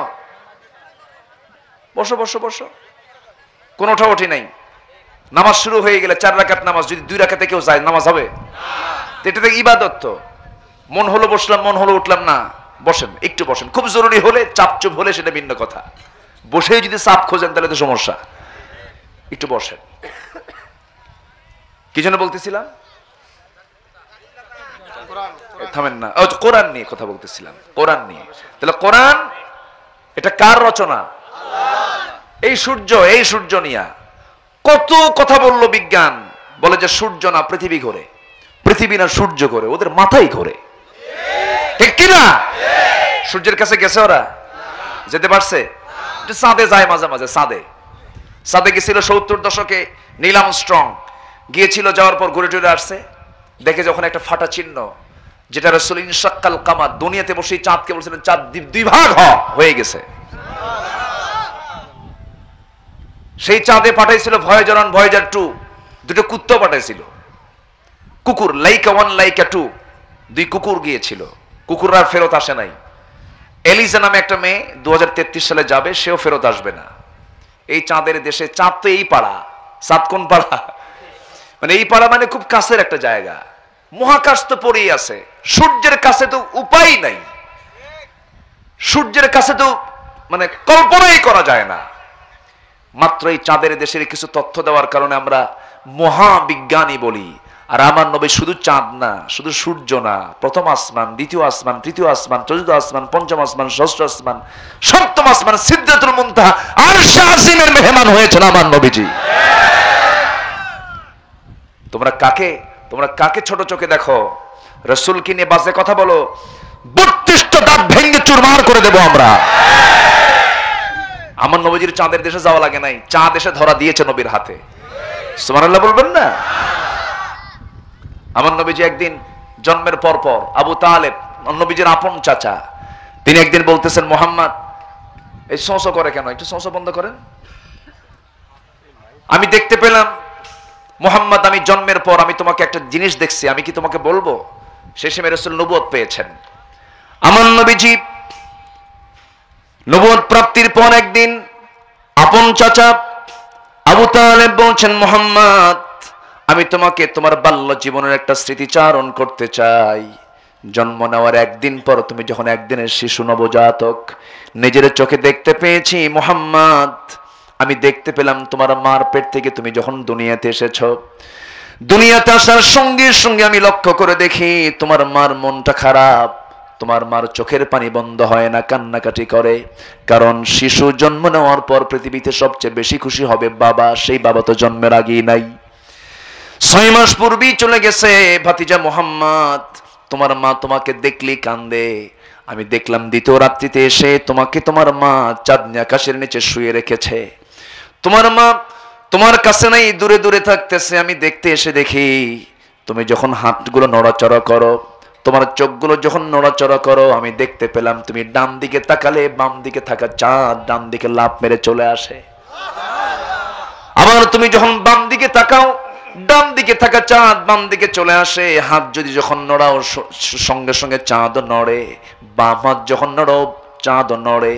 বসো বসো বসো। কোন ওঠাওঠি নাই। নামাজ শুরু হয়ে গেলে 4 রাকাত নামাজ, যদি 2 রাকাতে কেউ যায়, নামাজ হবে? এটা তো ইবাদত। তো মন হলো বসলাম, মন হলো উঠলাম না। বসেন, একটু বসেন। খুব জরুরি হলে, চাপচুপ হলে সেটা ভিন্ন কথা। বসে যদি চাপ খোঁজেন তাহলে তো সমস্যা। একটু বসেন। কি জন্য বলতেছিলাম? থামেন না, কোরআন নিয়ে কথা বলতেছিলাম। কোরআন নিয়ে। তাহলে কোরআন এটা কার রচনা? এই সূর্য নিয়ে কত কথা বললো বিজ্ঞান। বলে যে সূর্য না পৃথিবী ঘোরে, পৃথিবী না সূর্য ঘোরে, ওদের মাথাই ঘোরে, ঠিক কিনা? সূর্যের কাছে গেছে ওরা? যেতে পারছে? চাঁদে যায় মাঝে মাঝে। চাঁদে গেছিল 70 দশকে নীল আর্মস্ট্রং, গিয়েছিল। যাওয়ার পর ঘুরে টুরে আসছে, দেখে যখন একটা ফাটা চিহ্ন, যেটা রাসূল ইনশাক্কাল কামার, দুনিয়াতে বসে চাঁদকে বলছিলেন চাঁদ 2 ভাগ হয়ে গেছে। সেই চাঁদে পাঠাইছিল ভয়েজার 1, ভয়েজার 2, 2টো কুত্তা পাঠাইছিল। কুকুর, লাইকা 1, লাইকা 2, 2 কুকুর গিয়েছিল। কুকুররা ফেরত আসে নাই। এলিজা নামে একটা মেয়ে 2033 সালে যাবে, সেও ফেরত আসবে না। এই চাঁদের দেশে, চাঁদ তো এই পাড়া। চাঁদ কোন পাড়া? মানে এই পাড়া মানে খুব কাছের একটা জায়গা। মহাকাশ তো পড়েই আছে, সূর্যের কাছে তো উপায় নাই। সূর্যের কাছে তো মানে কল্পনাই করা যায় না। মাত্র এই চাঁদের দেশের কিছু তথ্য দেওয়ার কারণে আমরা মহাবিজ্ঞানী বলি। আর আমার নবী শুধু চাঁদ না, শুধু সূর্য না, প্রথম আসমান, দ্বিতীয় আসমান, তৃতীয় আসমান, চতুর্থ আসমান, পঞ্চম আসমান, ষষ্ঠ আসমান, সপ্তম আসমান, সিদরাতুল মুনতাহা, আরশে আজিমের মেহমান হয়েছেন আমার নবীজি। তোমরা কাকে ছোট চোখে দেখো? রাসূলকে নিয়ে বাজে কথা বলো, 32টা দাঁত ভেঙে চুরমার করে দেব আমরা। আমার নবীজির চাঁদের দেশে যাওয়া লাগে নাই, চাঁদ এসে ধরা দিয়েছে নবীর হাতে। সুবহানাল্লাহ বলবেন না? আমার নবীজি একদিন জন্মের পর আবু তালেব, নবীজির আপন চাচা, তিনি একদিন বলতেছেন, মুহাম্মদ এই শোঁসো করে কেন? একটু শোঁসো বন্ধ করেন। আমি দেখতে পেলাম মুহাম্মদ, আমি জন্মের পর আমি তোমাকে একটা জিনিস দেখছি, আমি কি তোমাকে বলবো? শেষে রাসূল নবুয়ত পেয়েছেন। আমার নবীজি নবুয়ত প্রাপ্তির পর একদিন আপন চাচা আবু তালেব বলছেন, মুহাম্মদ, আমি তোমাকে তোমার বাল্য জীবনের একটা স্মৃতিচারণ করতে চাই। জন্ম নেওয়ার একদিন পর তুমি যখন একদিনের শিশু নবজাতক নিজের চোখে দেখতে পেয়েছি মুহাম্মদ, আমি দেখতে পেলাম তোমার মার পেট থেকে তুমি যখন দুনিয়াতে এসেছো, দুনিয়াতে আসার সঙ্গে সঙ্গে আমি লক্ষ্য করে দেখি তোমার মার মনটা খারাপ, তোমার মার চোখের পানি বন্ধ হয় না, কান্নাকাটি করে। কারণ শিশু জন্ম নেওয়ার পর পৃথিবীতে সবচেয়ে বেশি খুশি হবে বাবা, সেই বাবা তো জন্মের আগেই নাই, 6 মাস পূর্বেই চলে গেছে। ভাতিজা মুহাম্মদ, তোমার মা তোমাকে দেখলি কান্দে। আমি দেখলাম দ্বিতীয় রাত্রিতে এসে তোমাকে তোমার মা চাঁদনি আকাশের নিচে শুয়ে রেখেছে। তোমার মা তোমার কাছে নাই, দূরে দূরে থাকতেছে। আমি দেখতে এসে দেখি তুমি যখন হাতগুলো নড়াচড়া করো, তোমার চোখগুলো যখন নড়াচড়া করো, আমি দেখতে পেলাম তুমি ডান দিকে তাকালে বাম দিকে থাকা চাঁদ ডান দিকে লাফ মেরে চলে আসে। আবার তুমি যখন বাম দিকে তাকাও, ডান দিকে থাকা চাঁদ বাম দিকে চলে আসে। হাত যদি যখন নড়াও, সঙ্গে সঙ্গে চাঁদ নড়ে। বাম হাত যখন নড়ো, চাঁদ নড়ে।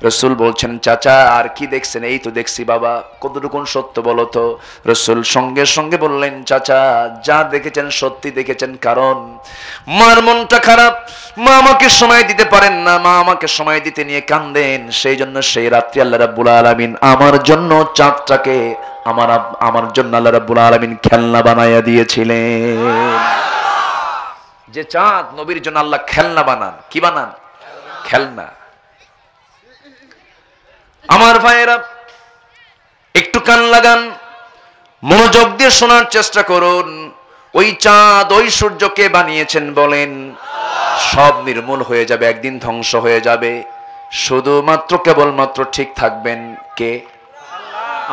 রসুল বলছেন, চাচা আর কি দেখছেন? এই তো দেখছি বাবা। কতটুকুন সত্য বলো তো? রসুল সঙ্গে সঙ্গে বললেন, চাচা যা দেখেছেন সত্যি দেখেছেন। কারণ মার মনটা খারাপ, মা আমাকে সময় দিতে পারেন না, মা আমাকে সময় দিতে নিয়ে কান্দেন। সেই জন্য সেই রাত্রি আল্লাহ রাব্বুল আলামিন আমার জন্য চাঁদটাকে আমার জন্য আল্লাহ রাব্বুল আলামিন খেলনা বানাইয়া দিয়েছিলেন। যে চাঁদ নবীর জন্য আল্লাহ খেলনা বানান, কি বানান? খেলনা। আমার ভাইয়েরা, একটু কান লাগান, মনোযোগ দিয়ে শোনার চেষ্টা করুন। ওই চাঁদ ওই সূর্যকে বানিয়েছেন বলেন? সব নির্মূল হয়ে যাবে, একদিন ধ্বংস হয়ে যাবে। শুধুমাত্র কেবলমাত্র ঠিক থাকবেন কে?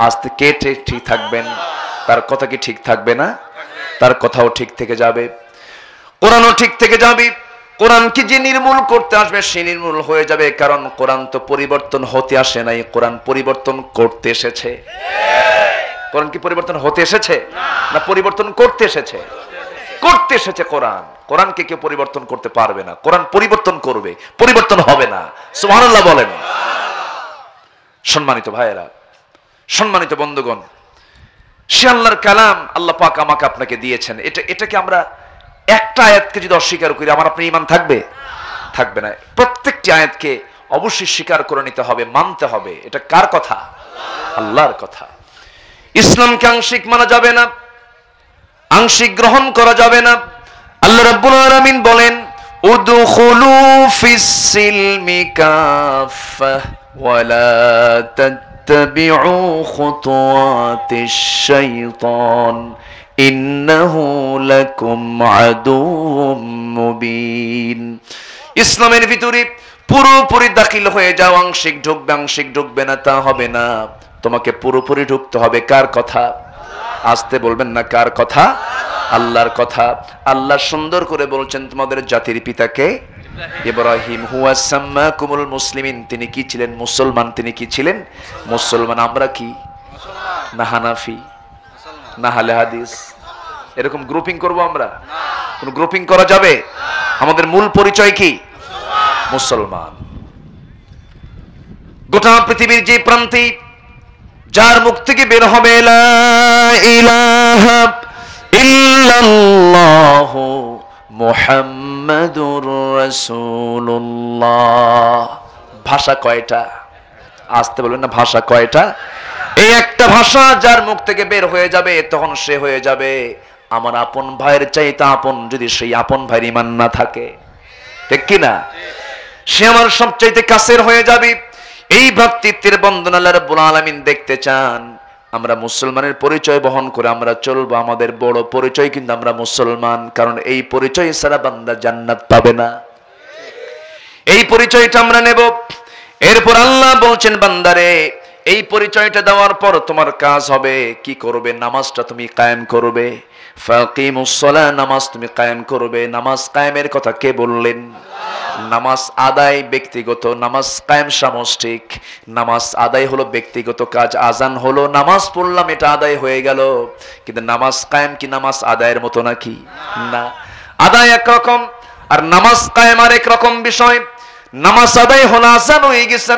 আস্তে কে ঠিক থাকবেন? তার কথা কি ঠিক থাকবে না? তার কথাও ঠিক থেকে যাবে, কোরআনও ঠিক থেকে যাবে। কোরআনকে যে নির্মূল করতে আসবে সে নির্মূল হয়ে যাবে। কারণ কোরআন তো পরিবর্তন হতে আসে নাই, কোরআন পরিবর্তন করতে এসেছে। কোরআন কি পরিবর্তন হতে এসেছে না পরিবর্তন করতে এসেছে? করতে এসেছে কোরআন। কোরআনকে কেউ পরিবর্তন করতে পারবে না, কোরআন পরিবর্তন করবে, পরিবর্তন হবে না। সুবহানাল্লাহ বলেন। সম্মানিত ভাইয়েরা, সম্মানিত বন্ধুগণ, সে আল্লাহর কালাম আল্লাহ পাক আমাকে আপনাকে দিয়েছেন। এটাকে আমরা একটা আয়াতকে যদি অস্বীকার করি, আমার আপনার ঈমান থাকবে? থাকবে না। প্রত্যেকটি আয়াতকে অবশ্যই স্বীকার করে নিতে হবে, মানতে হবে। এটা কার কথা? আল্লাহর কথা। ইসলামকে আংশিক মানা যাবে না, আংশিক গ্রহণ করা যাবে না। আল্লাহ রাব্বুল আলামিন বলেন, উদখুলু ফিস সিলমি কাফা ওয়ালা তাত্তাবিউ খুতুওয়াতিশ শাইতান ইন্নাহু লাকুম আদুউম মুবিন। ইসলামের ভিতরে পুরোপুরি দাখিল হয়ে যাও। আংশিক ঢুকবে, আংশিক ঢুকবে না তা হবে না। তোমাকে পুরোপুরি ঢুকতে হবে। কার কথা? আসতে বলবেন না, কার কথা? আল্লাহর কথা। আল্লাহ সুন্দর করে বলছেন, তোমাদের জাতির পিতাকে ইব্রাহিম হুয়া সাম্মাকুমুল মুসলিমিন, তিনি কি ছিলেন? মুসলমান। তিনি কি ছিলেন? মুসলমান। আমরা কি? না হানাফি, না আহলে হাদিস। এরকম গ্রুপিং করব আমরা? কোন গ্রুপিং করা যাবে? আমাদের মূল পরিচয় কি? মুসলমান। গোটা পৃথিবীর যে প্রান্তে যার মুখ থেকে বের হবে লা ইলাহা ইল্লাল্লাহু মুহাম্মাদুর রাসূলুল্লাহ। ভাষা কয়টা? আসতে বলবেন না, ভাষা কয়টা? এই একটা ভাষা যার মুখ থেকে বের হয়ে যাবে, তখন সে হয়ে যাবে আমার আপন ভাইয়ের চাইতে আপন, যদি সেই আপন ভাইয়ের ঈমান না থাকে। ঠিক কি না? সে আমার সবচাইতে কাছের হয়ে যাবে। এই ভ্রাতৃত্বের বন্ধন আল্লাহ রাব্বুল আলামিন দেখতে চান। আমরা মুসলমানের পরিচয় বহন করে আমরা চলবো। আমাদের বড় পরিচয় কিন্তু আমরা মুসলমান। কারণ এই পরিচয় ছাড়া বান্দা জান্নাত পাবে না। এই পরিচয়টা আমরা নেব। এরপর আল্লাহ বলছেন, বান্দারে এই পরিচয়টা দেওয়ার পর তোমার কাজ হবে কি করবে? নামাজটা তুমি কায়েম করবে। ফাকিমুস সালাহ, নামাজ তুমি কায়েম করবে। নামাজ কায়েমের কথা কে বললেন? নামাজ আদায় ব্যক্তিগত, নামাজ কায়েম সামষ্টিক। নামাজ আদায় হলো ব্যক্তিগত কাজ। আজান হলো, নামাজ পড়লাম, এটা আদায় হয়ে গেল। কিন্তু নামাজ কায়েম কি নামাজ আদায়ের মতো নাকি? না। আদায় একরকম আর নামাজ কায়েম আর এক রকম বিষয়। নামাজ আদায় হলো, আজান হয়ে গেছে,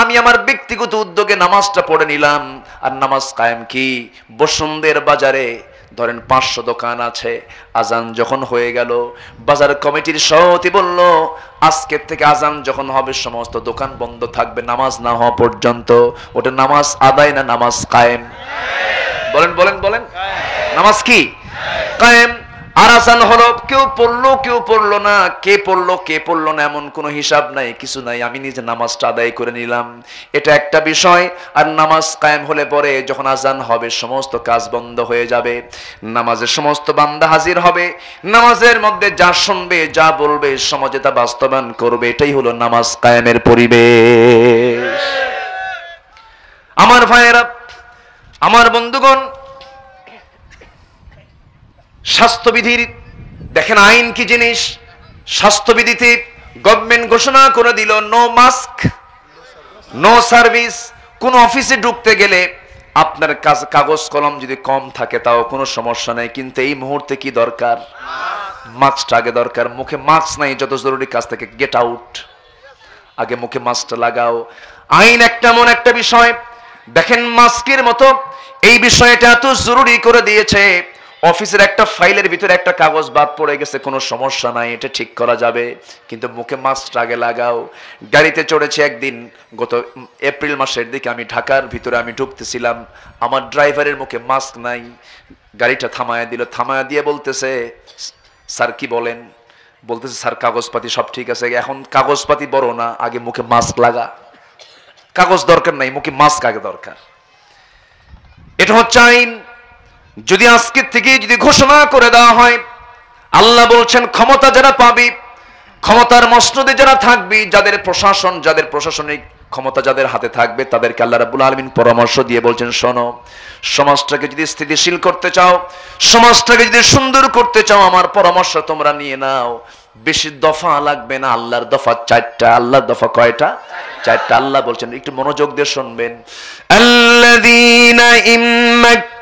আমি আমার ব্যক্তিগত উদ্যোগে নামাজটা পড়ে নিলাম। আর নামাজ কায়েম কি, বসুন্ধের বাজারে ধরেন 500 দোকান আছে, আজান যখন হয়ে গেল বাজার কমিটির সভাপতি বলল আজকের থেকে আজান যখন হবে সমস্ত দোকান বন্ধ থাকবে নামাজ না হওয়া পর্যন্ত। ওটা নামাজ আদায় না নামাজ কায়েম? বলেন বলেন বলেন, নামাজ কি? কায়েম। আর আজান হলো, কেউ পড়লো না, কে পড়লো না এমন কোনো হিসাব নাই, কিছু নাই, আমি নিজে নামাজটা আদায় করে নিলাম, এটা একটা বিষয়। আর নামাজ কায়েম হলে পরে যখন আজান হবে সমস্ত কাজ বন্ধ হয়ে যাবে, নামাজের সমস্ত বান্দা হাজির হবে, নামাজের মধ্যে যা শুনবে যা বলবে সমাজে তা বাস্তবায়ন করবে, এটাই হলো নামাজ কায়েমের পরিবেশ। আমার ভাইয়েরা, আমার বন্ধুগণ, স্বাস্থ্যবিধির দেখেন আইন কি জিনিস। স্বাস্থ্যবিধিতে গভর্নমেন্ট ঘোষণা করে দিল নো মাস্ক নো সার্ভিস। কোন অফিসে ঢুকতে গেলে আপনার কাগজ কলম যদি কম থাকে তাও কোনো সমস্যা নেই, কিন্তু এই মুহূর্তে কি দরকার? মাস্কটা আগে দরকার। মুখে মাস্ক নাই, যত জরুরি কাজ থেকে গেট আউট, আগে মুখে মাস্কটা লাগাও। আইন একটা এমন একটা বিষয়, দেখেন মাস্কের মতো এই বিষয়টা এত জরুরি করে দিয়েছে, অফিসের একটা ফাইলের ভিতরে একটা কাগজ বাদ পড়ে গেছে, কোনো সমস্যা নাই, এটা ঠিক করা যাবে, কিন্তু মুখে মাস্কটা আগে লাগাও। গাড়িতে চড়েছি একদিন, গত এপ্রিল মাসের দিকে আমি ঢাকার ভিতরে আমি ঢুকতেছিলাম, আমার ড্রাইভারের মুখে মাস্ক নাই, গাড়িটা থামায়া দিল, থামায়া দিয়ে বলতেছে স্যার কি বলেন, বলতেছে স্যার কাগজপাতি সব ঠিক আছে, এখন কাগজপাতি বড় না, আগে মুখে মাস্ক লাগা, কাগজ দরকার নাই, মুখে মাস্ক আগে দরকার। এটা হচ্ছে আইন। যদি আজকের থেকে যদি ঘোষণা করে দেওয়া হয়, আল্লাহ বলছেন ক্ষমতা যারা পাবি, ক্ষমতার মসনদে যারা থাকবি, যাদের প্রশাসনিক ক্ষমতা যাদের হাতে থাকবে, তাদেরকে আল্লাহ রাব্বুল আলামিন পরামর্শ দিয়ে বলছেন শোনো, সমাজটাকে যদি স্থিতিশীল করতে চাও, সমাজটাকে যদি সুন্দর করতে চাও, আমার পরামর্শ তোমরা নিয়ে নাও। বেশি দফা লাগবে না, আল্লাহর দফা 4টা। আল্লাহর দফা কয়টা? 4টা। আল্লাহ বলছেন, একটু মনোযোগ দিয়ে শুনবেন। আল্লাযীনা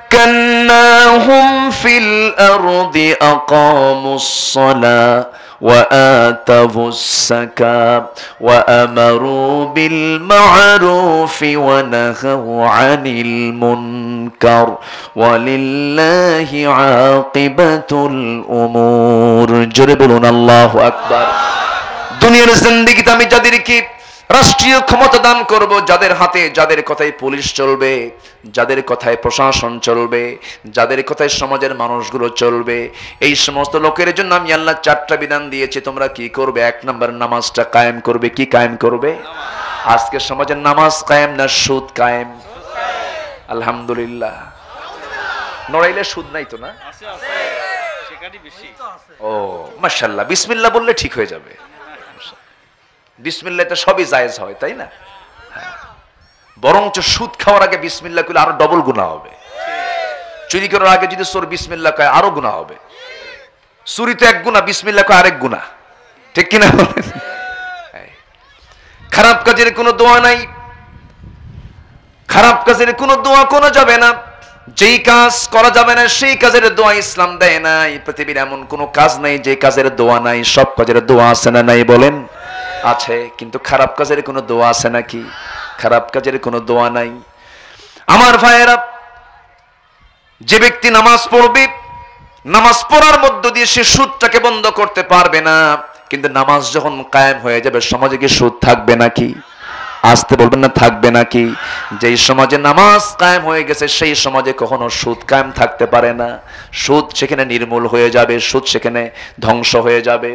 مكناهم في الأرض أقاموا الصلاة وآتوا الزكاة وأمروا بالمعروف ونهوا عن المنكر ولله عاقبة الأمور। জোরে বলুন আল্লাহু আকবার। দুনিয়ার জিন্দেগিতে আমি যাদেরকে রাষ্ট্রীয় ক্ষমতা দান করব, যাদের হাতে, যাদের কথায় পুলিশ চলবে, যাদের কথায় প্রশাসন চলবে, যাদের কথায় সমাজের মানুষগুলো চলবে, এই সমস্ত লোকের জন্য আমি আল্লাহ 4টা বিধান দিয়েছি। তোমরা কি করবে? 1 নম্বর নামাজটা কায়েম করবে। কি কায়েম করবে? আজকে সমাজের নামাজ কায়েম না সুদ কায়েম? আলহামদুলিল্লাহ। নড়াইলে সুদ নাই তো না? ও মাশাআল্লাহ, বিসমিল্লাহ বললে ঠিক হয়ে যাবে। বিসমিল্লাহ তো সবই জায়েজ হয়, তাই না? বরঞ্চ সুদ খাওয়ার আগে বিসমিল্লাহ করলে আরো ডবল গুনাহ হবে। চুরি করার আগে যদি চোর বিসমিল্লাহ কয় আরো গুনাহ হবে। চুরি তো 1 গুনাহ, বিসমিল্লাহ কয় আরেক গুনাহ, ঠিক কিনা বলেন? খারাপ কাজের কোনো দোয়া নাই, খারাপ কাজের কোনো দোয়া করা যাবে না। যেই কাজ করা যাবে না সেই কাজের দোয়া ইসলাম দেয় নাই। পৃথিবীর এমন কোনো কাজ নাই যে কাজের দোয়া নাই, সব কাজের দোয়া আছে না নাই বলেন? আছে। কিন্তু খারাপ কাজের কোনো দোয়া আছে নাকি? খারাপ কাজের কোনো দোয়া নাই। আমার ভাইয়েরা, যে ব্যক্তি নামাজ পড়বে, নামাজ পড়ার মধ্য দিয়ে সে সুদটাকে বন্ধ করতে পারবে না, কিন্তু নামাজ যখন কায়েম হয়ে যাবে সমাজে কি সুদ থাকবে নাকি? আসতে বলবেন না, থাকবে নাকি? যেই সমাজে নামাজ কায়েম হয়ে গেছে সেই সমাজে কখনো সুদ কায়েম থাকতে পারে না। সুদ সেখানে নির্মূল হয়ে যাবে, সুদ সেখানে ধ্বংস হয়ে যাবে।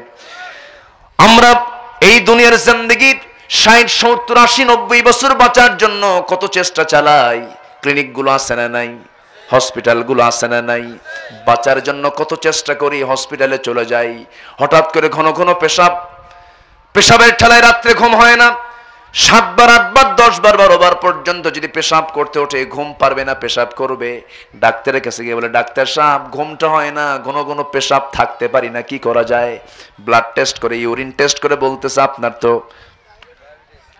আমরা এই দুনিয়ার জিন্দেগির 60, 70, 80, 90 বছর বাঁচার জন্য কত চেষ্টা চালাই। ক্লিনিকগুলো আছে না নাই? হসপিটালগুলো আছে না নাই? বাঁচার জন্য কত চেষ্টা করি, হসপিটালে চলে যাই। হঠাৎ করে ঘন ঘন পেশাবের ঠেলায় রাত্রে ঘুম হয় না। 7 বার 8 বার 10 বার 12 বার পর্যন্ত যদি পেশাব করতে ওঠে, ঘুম পারবে না, পেশাব করবে। ডাক্তারের কাছে গিয়ে বলে, ডাক্তার সাহেব ঘুমটা হয় না, ঘন ঘন পেশাব থাকতে পারি না, কি করা যায়? ব্লাড টেস্ট করে, ইউরিন টেস্ট করে বলতেছে আপনার তো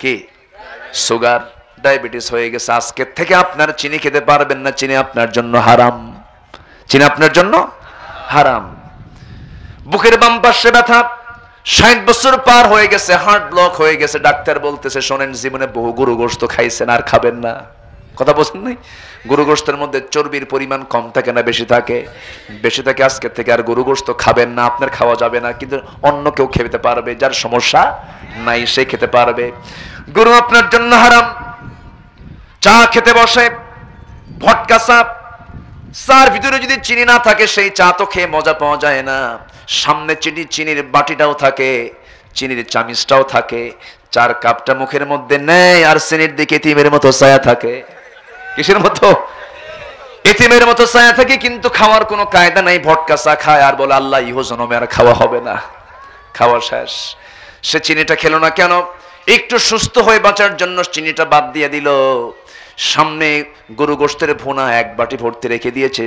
কি সুগার, ডায়াবেটিস হয়ে গেছে, আজকে থেকে আপনার চিনি খেতে পারবেন না, চিনি আপনার জন্য হারাম, চিনি আপনার জন্য হারাম। বুকের বাম পাশে ব্যথা, 60 বছর পার হয়ে গেছে, হার্ট ব্লক হয়ে গেছে, ডাক্তার বলতেছে শোনেন জীবনে বহু গরু গোশত খাইছেন, আর খাবেন না। কথা বলছেন নাই? গরু গোশতের মধ্যে চর্বির পরিমাণ কম থাকে না বেশি থাকে? বেশি থাকে। আজকে থেকে আর গরু গোশত খাবেন না, আপনার খাওয়া যাবে না, কিন্তু অন্য কেউ খেতে পারবে, যার সমস্যা নাই সে খেতে পারবে। গরু আপনার জন্য হারাম। চা খেতে বসে ভটকা চা, চার ভিতরে যদি চিনি না থাকে সেই চা তো খেয়ে মজা পাওয়া যায় না। সামনে চিনির বাটিটাও থাকে, চিনির চামিচটাও থাকে, চার কাপটা মুখের মধ্যে নেয় আর চিনির দিকে এতিমের মতো ছায়া থাকে। কিসের মতো? এতিমের মতো ছায়া থাকে, কিন্তু খাওয়ার কোনো কায়দা নাই। ভটকা চা খায় আর বলে আল্লাহ ইহো জনমে আর খাওয়া হবে না, খাওয়া শেষ। সে চিনিটা খেলো না কেন? একটু সুস্থ হয়ে বাঁচার জন্য চিনিটা বাদ দিয়ে দিল। সামনে গরু গোশতের ভুনা এক বাটি ভর্তি রেখে দিয়েছে,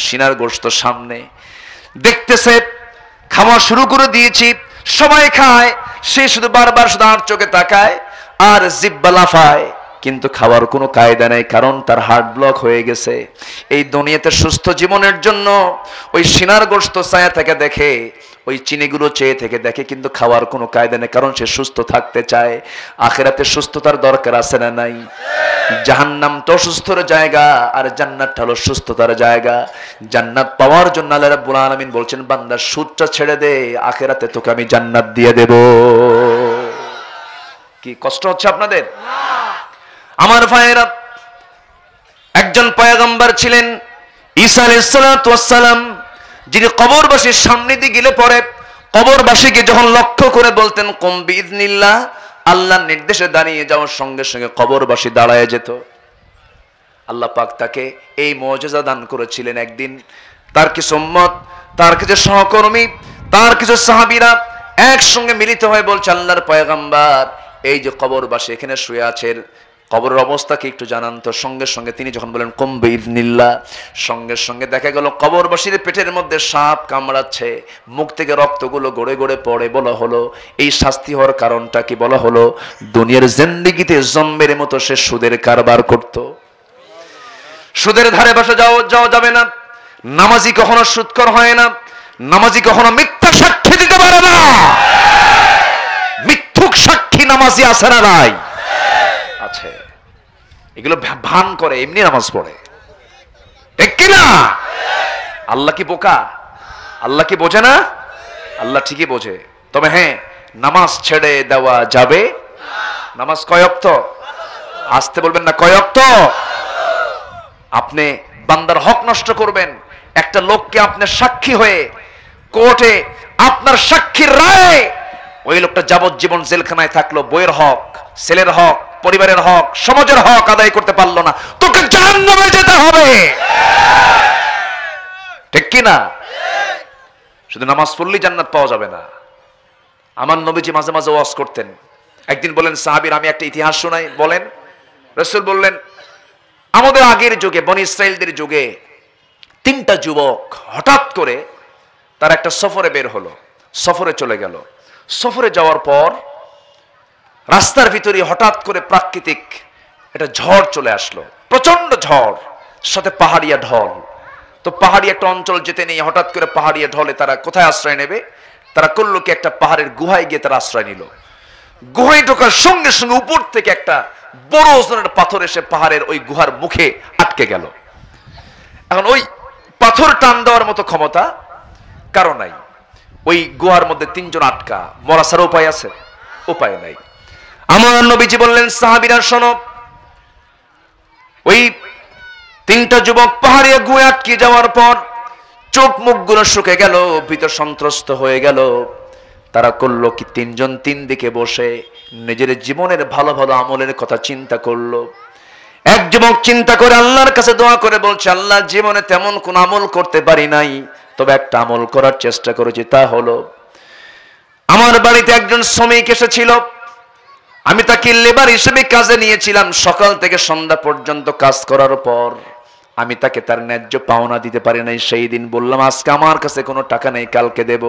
সিনার গোশত সামনে, দেখতেছে খাওয়া শুরু করে দিয়েছি, সবাই খায়, সে শুধু বারবার শুধু আর চোখে তাকায় আর জিহ্বা লাফায়, কিন্তু খাওয়ার কোনো কায়দা নেই, কারণ তার হার্ট ব্লক হয়ে গেছে। এই দুনিয়াতে সুস্থ জীবনের জন্য ওই সিনার গোশত ছায়া থেকে দেখে, ওই চিনিগুলো চেয়ে থেকে দেখে, কিন্তু খাওয়ার কোনো কায়দা নেই, কারণ সে সুস্থ থাকতে চায়। আখিরাতে সুস্থতার দরকার আছে না নাই? জাহান্নাম তো অসুস্থর জায়গা, আর জান্নাতটা হলো সুস্থতার জায়গা। জান্নাত পাওয়ার জন্য আল্লাহ রাব্বুল আলামিন বলছেন বান্দা সুদটা ছেড়ে দে, আখিরাতে তোকে আমি জান্নাত দিয়ে দেব। কি কষ্ট হচ্ছে আপনাদের? আমার ভাইয়েরা, একজন পয়গম্বর ছিলেন ঈসা আলাইহিস সালাতু ওয়াস সালাম, যিনি কবরবাসীর সামনে দিয়ে গেলে পরে কবরবাসীকে যখন লক্ষ্য করে বলতেন কুম বিইযনিল্লাহ, আল্লাহর নির্দেশে দাঁড়িয়ে যাওয়ার সঙ্গে সঙ্গে কবরবাসী দাঁড়ায় যেত। আল্লাহ পাক তাকে এই মুজিজা দান করেছিলেন। একদিন তার কিছু উম্মত, তার কিছু সহকর্মী, তার কিছু সাহাবীরা একসঙ্গে মিলিত হয়ে বলছে আল্লাহর পয়গম্বর, এই যে কবরবাসী এখানে শুয়ে আছে, কবরের অবস্থা কি একটু জানান তো। সঙ্গে সঙ্গে তিনি যখন বলেন কুম বিইযনিল্লাহ, সঙ্গে সঙ্গে দেখা গেল কবরবাসীর পেটের মধ্যে সাপ কামড়াচ্ছে, মুখ থেকে রক্তগুলো গড়ে গড়ে পড়ে। বলা হলো এই শাস্তি হওয়ার কারণটা কি? বলা হলো দুনিয়ার জিন্দেগিতে জম্মের মতো সে সুদের কারবার করত। সুদের ধারে বসে যাওয়া যাবে না। নামাজি কখনো সুদখোর হয় না, নামাজি কখনো মিথ্যা সাক্ষী দিতে পারে না। মিথ্যুক সাক্ষী নামাজি আছে না নাই? আছে। এগুলো ভান করে, এমনি নামাজ পড়ে, ঠিক কিনা? আল্লাহ কি বোকা? আল্লাহ কি বোঝে না? আল্লাহ ঠিকই বোঝে। তবে হ্যাঁ, নামাজ ছেড়ে দেওয়া যাবে। নামাজ কয় ওয়াক্ত? আসতে বলবেন না, কয় ওয়াক্ত? আপনি বান্দার হক নষ্ট করবেন, একটা লোককে আপনি সাক্ষী হয়ে কোর্টে আপনার সাক্ষীর রায়ে ওই লোকটা যাবজ্জীবন জেলখানায় থাকলো, বইয়ের হক, ছেলের হক, পরিবারের হক, সমাজের হক আদায় করতে পারলো না, তোকে জাহান্নামে যেতে হবে, ঠিক কি না? শুধু নামাজ পড়লেই জান্নাত পাওয়া যাবে না। আমার নবীজি মাঝে মাঝে ওয়াজ করতেন। একদিন বলেন সাহাবীর, আমি একটা ইতিহাস শোনাই। বলেন, রাসূল বললেন আমাদের আগের যুগে, বনি ইসরাইলদের যুগে 3টা যুবক হঠাৎ করে তার একটা সফরে বের হলো, সফরে চলে গেল। সফরে যাওয়ার পর রাস্তার ভিতরে হঠাৎ করে প্রাকৃতিক একটা ঝড় চলে আসলো, প্রচন্ড ঝড়, সাথে পাহাড়িয়া ঢল। তো পাহাড়ি একটা অঞ্চল যেতে নেই, হঠাৎ করে পাহাড়িয়া ঢলে তারা কোথায় আশ্রয় নেবে? তারা করলো কি, একটা পাহাড়ের গুহায় গিয়ে তারা আশ্রয় নিল। গুহায় ঢোকার সঙ্গে সঙ্গে উপর থেকে একটা বড় ওজনের পাথর এসে পাহাড়ের ওই গুহার মুখে আটকে গেল। এখন ওই পাথর টান দেওয়ার মতো ক্ষমতা কারো নাই। ওই গুহার মধ্যে 3 জন আটকা, মরা ছাড়া উপায় আছে? উপায় নাই। আমার নবীজি বললেন সাহাবীরা শোনো, ওই 3টা যুবক পাহাড়িয়া গুহায় আটকে যাওয়ার পর চোখ মুখগুলো শুকে গেল, ভীত সন্ত্রস্ত হয়ে গেল। তারা করলো কি, 3 জন 3 দিকে বসে নিজের জীবনের ভালো ভালো আমলের কথা চিন্তা করলো। এক যুবক চিন্তা করে আল্লাহর কাছে দোয়া করে বলছে, আল্লাহ জীবনে তেমন কোন আমল করতে পারি নাই, তবে একটা আমল করার চেষ্টা করেছি, তা হলো আমার বাড়িতে একজন শ্রমিক এসেছিল, আমি তাকে লেবার হিসেবে কাজে নিয়েছিলাম। সকাল থেকে সন্ধ্যা পর্যন্ত কাজ করার পর আমি তাকে তার ন্যায্য পাওনা দিতে পারি নাই। সেই দিন বললাম আজকে আমার কাছে কোনো টাকা নেই, কালকে দেব।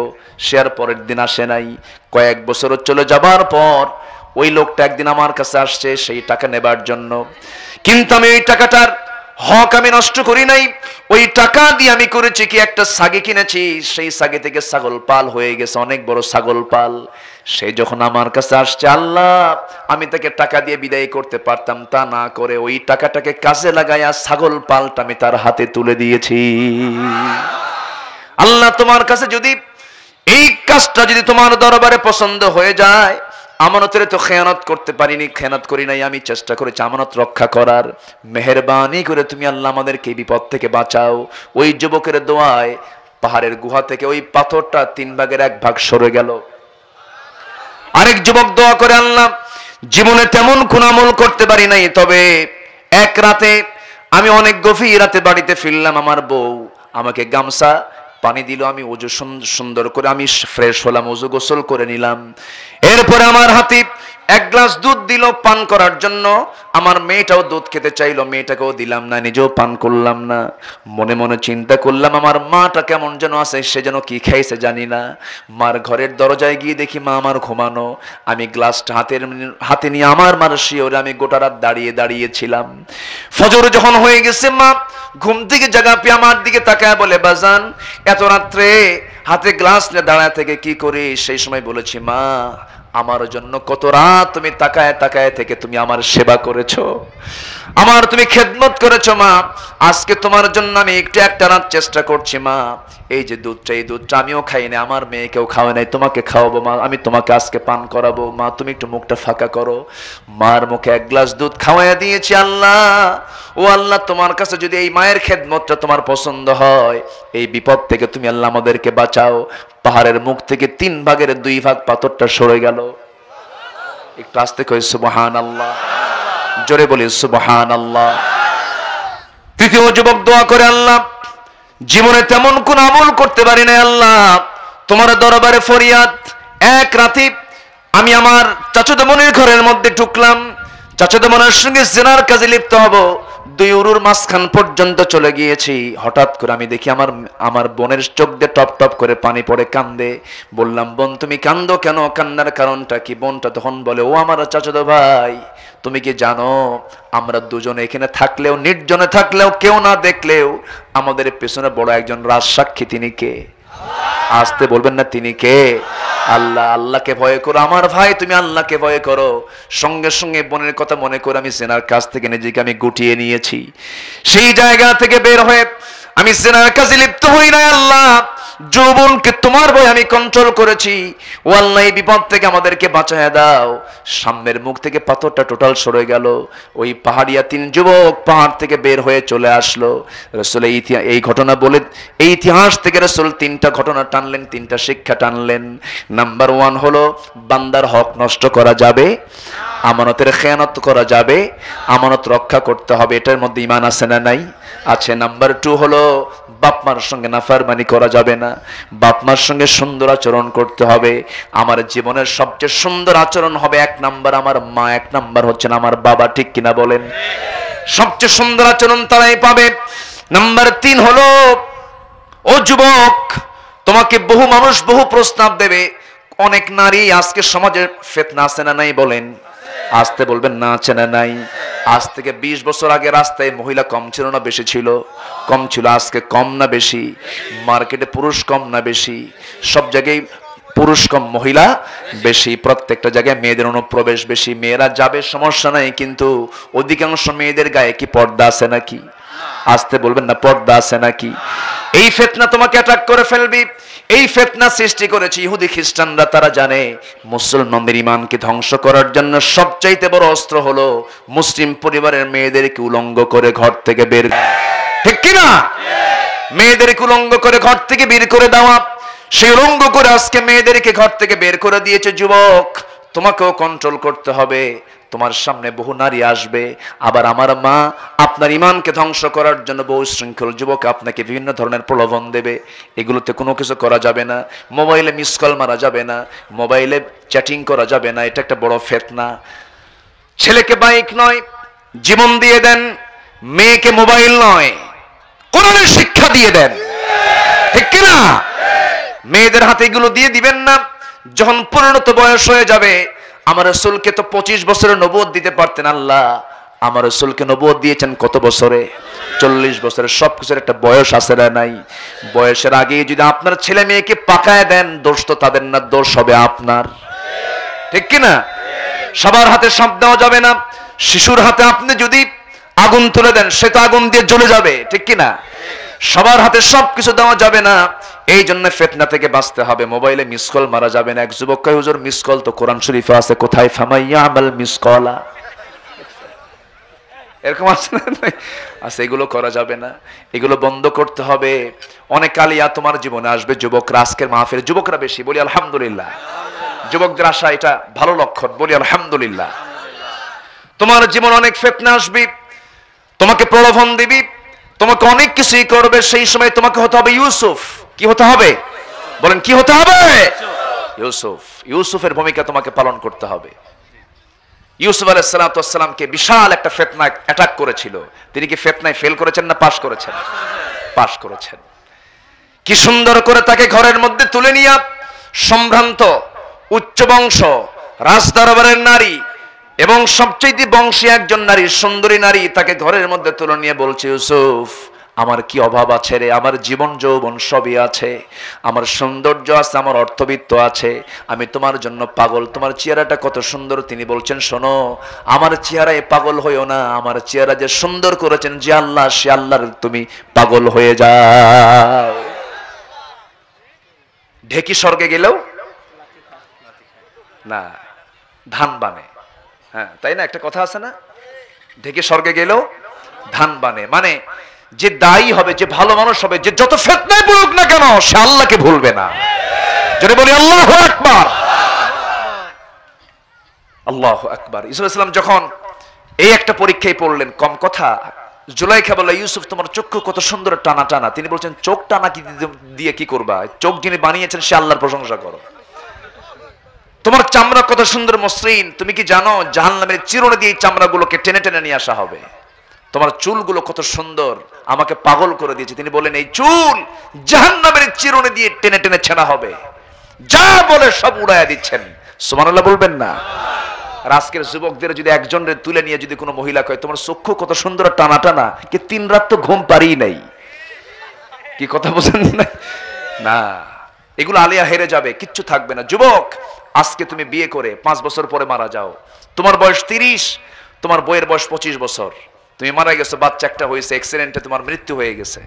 সে আর পরের দিন আসে নাই। কয়েক বছর চলে যাবার পর ওই লোকটা একদিন আমার কাছে আসছে সেই টাকা নেবার জন্য, কিন্তু আমি ওই টাকাটার হক আমি নষ্ট করি নাই, ওই টাকা দিয়ে আমি করেছি কি, একটা ছাগি কিনেছি, সেই ছাগি থেকে ছাগল পাল হয়ে গেছে, অনেক বড় ছাগল পাল। সে যখন আমার কাছে আসছে, আল্লাহ আমি তাকে টাকা দিয়ে বিদায় করতে পারতাম, তা না করে ওই টাকাটাকে কাজে লাগাইয়া ছাগল পালটা আমি তার হাতে তুলে দিয়েছি। আল্লাহ তোমার কাছে যদি এই কাজটা যদি তোমার দরবারে পছন্দ হয়ে যায়, আমানতের তো খেয়ানত করতে পারিনি, খেয়ানত করি নাই, আমি চেষ্টা করেছি আমানত রক্ষা করার। মেহেরবানি করে তুমি আল্লাহ আমাদেরকে বিপদ থেকে বাঁচাও। ওই যুবকের দোয়ায় পাহাড়ের গুহা থেকে ওই পাথরটা 3 ভাগের 1 ভাগ সরে গেল। আরেক যুবক দোয়া করে, আল্লাহ জীবনে তেমন কোন আমল করতে পারি নাই, তবে এক রাতে আমি অনেক গভীর রাতে বাড়িতে ফিরলাম, আমার বউ আমাকে গামছা পানি দিল, আমি ওযু সুন্দর করে আমি ফ্রেশ হলাম, ওযু গোসল করে নিলাম। এরপরে আমার হাতে 1 গ্লাস দুধ দিল পান করার জন্য। আমার মেয়েটাও দুধ খেতে চাইলো, মেয়েটাকেও দিলাম না, নিজেও পান করলাম না। মনে মনে চিন্তা করলাম, আমার মাটা কেমন যেন আছে, সে যেন কি খাইছে জানি না। মার ঘরের দরজায় গিয়ে দেখি মা আমার ঘুমানো। আমি গ্লাসটা হাতে নিয়ে আমার মার শিওরে আমি গোটা রাত দাঁড়িয়েছিলাম। ফজর যখন হয়ে গেছে, মা ঘুম থেকে জাগা পেয়ে আমার দিকে তাকায় বলে, বাজান এত রাত্রে হাতে গ্লাস নিয়ে দাঁড়ায় থেকে কি করি? সেই সময় বলেছি, মা আমার জন্য কত রাত তুমি তাকায় থেকে তুমি আমার সেবা করেছো, আমার তুমি খেদমত করেছো মা। আজকে তোমার জন্য আমি একটা রাত চেষ্টা করছি মা। এই যে দুধটা, এই দুধটা আমিও খাই না, আমার মেয়েকেও খাওয়াই নাই, তোমাকে খাওয়াবো মা, আমি তোমাকে আজকে পান করাবো মা, তুমি একটু মুখটা ফাঁকা করো। মার মুখে 1 গ্লাস দুধ খাওয়াইয়া দিয়েছি। আল্লাহ, ও আল্লাহ, তোমার কাছে যদি এই মায়ের খেদমতটা তোমার পছন্দ হয়, এই বিপদ থেকে তুমি আল্লাহ আমাদেরকে বাঁচাও। পাহাড়ের মুখ থেকে 3 ভাগের 2 ভাগ পাথরটা সরে গেল। একটু আস্তে কই সুবহানাল্লাহ, জোরে বলি সুবহানাল্লাহ। তৃতীয় যুবক দোয়া করে, আল্লাহ জীবনে তেমন কোন আমল করতে পারি না, আল্লাহ তোমার দরবারে ফরিয়াদ। এক রাতে আমি আমার চাচাতো বোনের ঘরের মধ্যে ঢুকলাম, চাচাতো বোনের সঙ্গে জিনার কাজে লিপ্ত হব। 2 উরুর মাঝখান পর্যন্ত চলে গিয়েছি। হঠাৎ করে আমি দেখি আমার বোনের চোখ দিয়ে টপ টপ করে পানি পড়ে, কান্দে। বললাম, বোন তুমি কান্দো কেন, কান্নার কারণটা কি? বোনটা তখন বলে, ও আমার চাচাতো ভাই, তুমি কি জানো আমরা দুজনে এখানে থাকলেও, নির্জনে থাকলেও, কেউ না দেখলেও আমাদের পেছনে বড় একজন রাজসাক্ষী, তিনি কে? আসতে বলবেন না, তিনি কে? আল্লাহ। আল্লাহকে ভয় করো আমার ভাই, তুমি আল্লাহকে ভয় করো। সঙ্গে সঙ্গে বোনের কথা মনে করে আমি জিনার কাছ থেকে নিজেকে আমি গুটিয়ে নিয়েছি। সেই জায়গা থেকে বের হয়ে আমি জিনার কাজে লিপ্ত হই না। আল্লাহ যৌবনকে তোমার ভয় আমি কন্ট্রোল করেছি। ও আল্লাহ, এই বিপদ থেকে আমাদেরকে বাঁচায় দাও। সামনের মুখ থেকে পাথরটা টোটাল সরে গেল। ওই পাহাড়িয়া 3 যুবক পাহাড় থেকে বের হয়ে চলে আসলো। রাসূল এই ঘটনা বলে, এই ইতিহাস থেকে রাসূল 3টা ঘটনা টানলেন, 3টা শিক্ষা টানলেন। নাম্বার 1 হলো, বান্দার হক নষ্ট করা যাবে, আমানতের খেয়ানত করা যাবে, আমানত রক্ষা করতে হবে। এটার মধ্যে ঈমান আছে না নাই? আছে। নাম্বার 2 হলো, বাপ মার সঙ্গে নাফরমানি করা যাবে না, বাপ মার সঙ্গে সুন্দর আচরণ করতে হবে। আমার জীবনের সবচেয়ে সুন্দর আচরণ হবে 1 নাম্বার আমার মা, 1 নাম্বার হচ্ছেন আমার বাবা। ঠিক কিনা বলেন? সবচেয়ে সুন্দর আচরণ তারাই পাবে। নাম্বার 3 হলো, ও যুবক, তোমাকে বহু মানুষ বহু প্রস্তাব দেবে। অনেক নারী আজকে সমাজে ফিতনা আছে না নাই বলেন? আসতে বলবেন না, আছে না নাই? আজ থেকে 20 বছর আগে রাস্তায় মহিলা কম ছিল না বেশি ছিল? কম ছিল। আজকে কম না বেশি? মার্কেটে পুরুষ কম না বেশি? সব জায়গায় পুরুষ কম মহিলা বেশি। প্রত্যেকটা জায়গায় মেয়েদের অনুপ্রবেশ বেশি। মেয়েরা যাবে সমস্যা নাই, কিন্তু অধিকাংশ মেয়েদের গায়ে কি পর্দা আছে নাকি? আসতে বলবেন না, পর্দা আছে নাকি? এই ফিতনা তোমাকে অ্যাটাক করে ফেলবি। এই ফিতনা সৃষ্টি করেছে ইহুদি খ্রিস্টানরা। তারা জানে মুসলমানদের ঈমানকে ধ্বংস করার জন্য সবচাইতে বড় অস্ত্র হলো মুসলিম পরিবারের মেয়েদেরকে উলঙ্গ করে ঘর থেকে বের। ঠিক কি না? মেয়েদেরকে উলঙ্গ করে ঘর থেকে বের করে দেওয়া। সেই উলঙ্গ করে আজকে মেয়েদেরকে ঘর থেকে বের করে দিয়েছে। যুবক, তোমাকেও কন্ট্রোল করতে হবে। তোমার সামনে বহু নারী আসবে। আবার আমার মা আপনার ঈমানকে ধ্বংস করার জন্য বহু শৃঙ্খল যুবক আপনাকে বিভিন্ন ধরনের প্রলোভন দেবে। এগুলোতে কোনো কিছু করা যাবে না। মোবাইলে মিস কল মারা যাবে না, মোবাইলে চ্যাটিং করা যাবে না। এটা একটা বড় ফিতনা। ছেলেকে বাইক নয় জীবন দিয়ে দেন, মেয়েকে মোবাইল নয় কোরআনের শিক্ষা দিয়ে দেন। ঠিক কিনা? মেয়েদের হাতে এগুলো দিয়ে দিবেন না। যখন পরিণত বয়স হয়ে যাবে, আমার রাসূলকে তো 25 বছরের নবুয়ত দিতে পারতেন আল্লাহ, আমার রাসূলকে নবুয়ত দিয়েছেন কত বছরে? 40 বছরের। সবকিছুর একটা বয়স আছে না নাই? বয়সের আগে যদি আপনার ছেলে মেয়েকে পাকায় দেন, দোষ তো তাদের না, দোষ হবে আপনার। ঠিক কিনা? সবার হাতে সব দেওয়া যাবে না। শিশুর হাতে আপনি যদি আগুন তুলে দেন, সে তো আগুন দিয়ে জ্বলে যাবে। ঠিক কিনা? সবার হাতে সবকিছু দেওয়া যাবে না। এই জন্য ফিতনা থেকে বাঁচতে হবে। মোবাইলে মিস কল মারা যাবে না। এক যুবক কয়, হুজুর মিস কল তো কোরআন শরীফে আছে, কোথায়? ফামাইয়া আমাল মিস কলা, এরকম আছে না? আচ্ছা, এগুলো করা যাবে না, এগুলো বন্ধ করতে হবে। অনেক কালিয়া তোমার জীবনে আসবে। যুবকরা, আজকের মাহফিলে যুবকরা বেশি, বলি আলহামদুলিল্লাহ। যুবকদের আসা এটা ভালো লক্ষণ, বলি আলহামদুলিল্লাহ। তোমার জীবন অনেক ফিতনা আসবে, তোমাকে প্রলোভন দিবি, তোমাকে অনেক কিছুই করবে। সেই সময় তোমাকে হতে হবে ইউসুফ। কি হতে হবে? বলেন, কি হতে হবে? ইউসুফ। ইউসুফের ভূমিকা তোমাকে পালন করতে হবে। ইউসুফ আলাইহিস সালামকে বিশাল একটা ফিতনা অ্যাটাক করেছিল। তিনি কি ফিতনায় ফেল করেছেন না পাস করেছেন? পাস করেছেন। কি সুন্দর করে তাকে ঘরের মধ্যে তুলে নিয়ে, সম্ভ্রান্ত উচ্চ বংশ, রাজদরবারের নারী এবং সবচেয়ে বংশী একজন নারী, সুন্দরী নারী, তাকে ঘরের মধ্যে তুলে নিয়ে বলছে, ইউসুফ, আমার কি অভাব আছে রে? আমার জীবন যৌবন সবই আছে, আমার সৌন্দর্য আছে, আমার অর্থবিত্ত আছে, আমি তোমার জন্য পাগল। তোমার চেহারাটা কত সুন্দর। তিনি বলছেন, শোনো, আমার চেহারায় পাগল হইও না, আমার চেহারা যে সুন্দর করেছেন যে আল্লাহ, সে আল্লাহর তুমি পাগল হয়ে যাও। ঢেকি স্বর্গে গেলেও না ধান বানে। হ্যাঁ, তাই না? একটা কথা আছে না, ঢেকি স্বর্গে গেলেও ধান বানে। মানে যে দায়ী হবে, যে ভালো মানুষ হবে, যে যত ফিতনায় পড়ুক না কেন, সে আল্লাহকে ভুলবে না। যদি বলি আল্লাহু আকবার, আল্লাহু আকবার। ইউসুফ আলাইহিস সালাম যখন এই একটা পরীক্ষায় পড়লেন, কম কথা, জুলাইখা বলল, ইউসুফ, তোমার চক্ষু কত সুন্দর টানা টানা। তিনি বলছেন, চোখ টানা কি দিয়ে কি করবা? চোখ যিনি বানিয়েছেন সে আল্লাহর প্রশংসা করো। তোমার চামড়া কত সুন্দর মসৃণ, তুমি কি জানো জাহান্নামের চিরুনি দিয়ে চামড়াগুলোকে টেনে টেনে নিয়ে আসা হবে? তোমার চুলগুলো কত সুন্দর, আমাকে পাগল করে দিয়েছে। তিনি বলেন, এই চুল জাহান্নামের চিরুনি দিয়ে টেনে টেনে ছেনা হবে। যা বলে সব উড়াইয়া দিচ্ছেন। সুবহানাল্লাহ বলবেন না? আর আজকের যুবকদের যদি একজনের তুলে নিয়ে যদি কোনো মহিলা কয়, তোমার চক্ষু কত সুন্দর টানা টানা, কি 3 রাত তো ঘুম পারি নাই, কি কথা বোঝেন না? না, এগুলো আলিয়া হেরে যাবে, কিচ্ছু থাকবে না। যুবক, আজকে তুমি বিয়ে করে 5 বছর পরে মারা যাও, তোমার বয়স 30, তোমার বউয়ের বয়স 25 বছর, তুমি মারা গেছো, বাচ্চা একটা হয়েছে, অ্যাক্সিডেন্টে তোমার মৃত্যু হয়ে গেছে।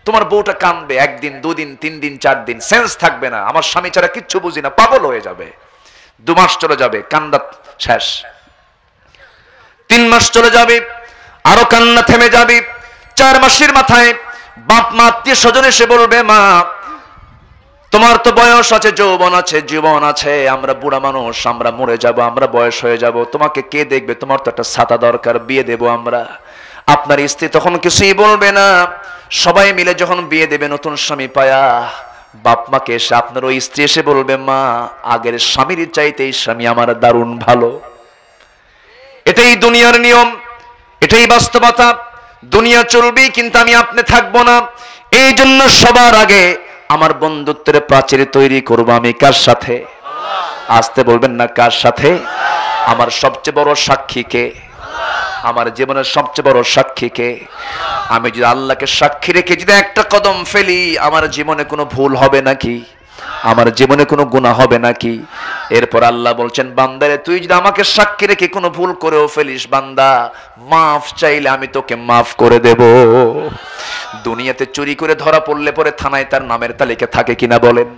তোমার বউটা কাঁদবে 1 দিন, 2 দিন, 3 দিন, 4 দিন, সেন্স থাকবে না, আমার স্বামী ছাড়া কিচ্ছু বুঝি না, পাগল হয়ে যাবে। 2 মাস চলে যাবে, কান্না শেষ। 3 মাস চলে যাবে, আরো কান্না থেমে যাবে। 4 মাসের মাথায় বাপ মা আত্মীয় স্বজন এসে বলবে, মা, তোমার তো বয়স আছে, যৌবন আছে, জীবন আছে, আমরা বুড়া মানুষ, আমরা মরে যাব, আমরা বয়স হয়ে যাব, তোমাকে কে দেখবে? তোমার তো একটা ছাতা দরকার, বিয়ে দেব আমরা। আপনার স্ত্রী তখন কিছুই বলবে না। সবাই মিলে যখন বিয়ে দেবে নতুন স্বামী পায়া, বাপ মাকে এসে, আপনার ওই স্ত্রী এসে বলবে, মা, আগের স্বামীর চাইতে এই স্বামী আমার দারুণ ভালো। এটাই দুনিয়ার নিয়ম, এটাই বাস্তবতা। দুনিয়া চলবে, কিন্তু আমি আপনি থাকবো না। এই জন্য সবার আগে আমার বন্ধুত্বের প্রাচীর তৈরি করব আমি কার সাথে? আসতে বলবেন না, কার সাথে? আমার সবচেয়ে বড় সাক্ষী কে? আমার জীবনের সবচেয়ে বড় সাক্ষী কে? আমি যদি আল্লাহকে সাক্ষী রেখে যদি একটা কদম ফেলি, আমার জীবনে কোনো ভুল হবে নাকি? আমার জীবনে কোনো গুনাহ হবে নাকি? এরপর আল্লাহ বলছেন, বান্দারে, তুই যদি আমাকে সাক্ষী রেখে কোনো ভুল করেও ফেলিস, বান্দা, মাফ চাইলে আমি তোকে মাফ করে দেব। দুনিয়াতে চুরি করে ধরা পড়লে পরে থানায় তার নামের তালিকা থাকে কিনা বলেন?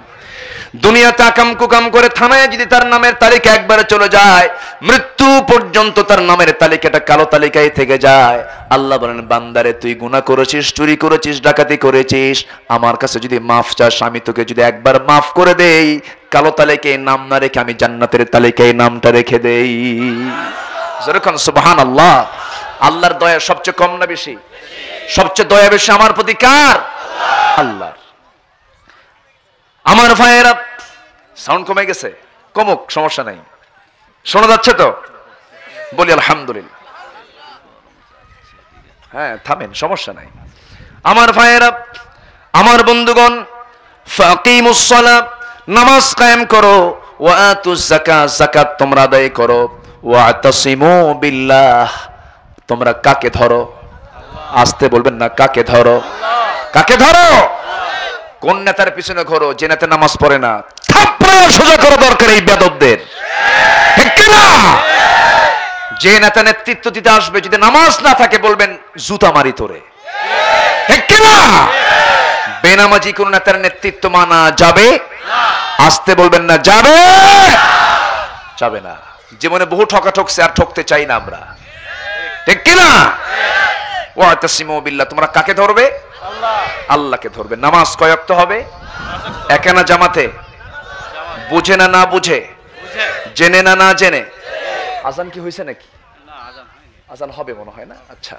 দুনিয়াতে আকাম কুকাম করে থানায় যদি তার নামের তালিকা একবারে চলে যায়, মৃত্যু পর্যন্ত তার নামের তালিকাটা কালো তালিকায় থেকে যায়। আল্লাহ বলেন, বান্দারে, তুই গুনাহ করেছিস, চুরি করেছিস, ডাকাতি করেছিস, আমার কাছে যদি মাফ চাস, আমি তোকে যদি একবার মাফ করে দেই, কালো তালিকায় নাম না রেখে আমি জান্নাতের তালিকায় নামটা রেখে দেই। যেরকম সুবহানাল্লাহ। আল্লাহর দয়া সবচেয়ে কম না বেশি? সবচেয়ে দয়া বেশি আমার প্রতি কার? আল্লাহর। আমার ভাইয়েরা, সাউন্ড কমে গেছে, কমুক, সমস্যা নাই, শোনা যাচ্ছে তো? বলি আলহামদুলিল্লাহ। হ্যাঁ, থামেন, সমস্যা নাই। আমার ভাইয়েরা, আমার বন্ধুগণ, ফাকিমুস সালাত, নামাজ কায়েম করো, ওয়া আতুজ যাকাত, যাকাত তোমরা আদায় করো, ওয়া তাসিমু বিল্লাহ, তোমরা কাকে ধরো? আসতে বলবেন না, কাকে ধরো? কাকে ধরো? কোন নেতার পিছনে ঘোরো যে নেতা নামাজ পড়ে না? থাপড়া সোজা করা দরকার এই বেদবদের, ঠিক কি না? যে নেতা নেতৃত্ব দিতে আসবে যদি নামাজ না থাকে বলবেন জুতা মারি তোরে, ঠিক কি না? বেনামাজি কোন নেতার নেতৃত্ব মানা যাবে? আসতে বলবেন না, যাবে? যাবে না। জীবনে বহু ঠকা ঠকছে, আর ঠকতে চাই না আমরা, ঠিক কি না? ওয়াতাসিমু বিল্লাহ, তোমরা কাকে ধরবে? আল্লাহকে ধরবে। নামাজ কয় ওয়াক্ত হবে? একা না জামাতে? বুঝে না না বুঝে? জেনে না না জেনে? আজান কি হয়েছে নাকি? আজান হবে মনে হয় না। আচ্ছা,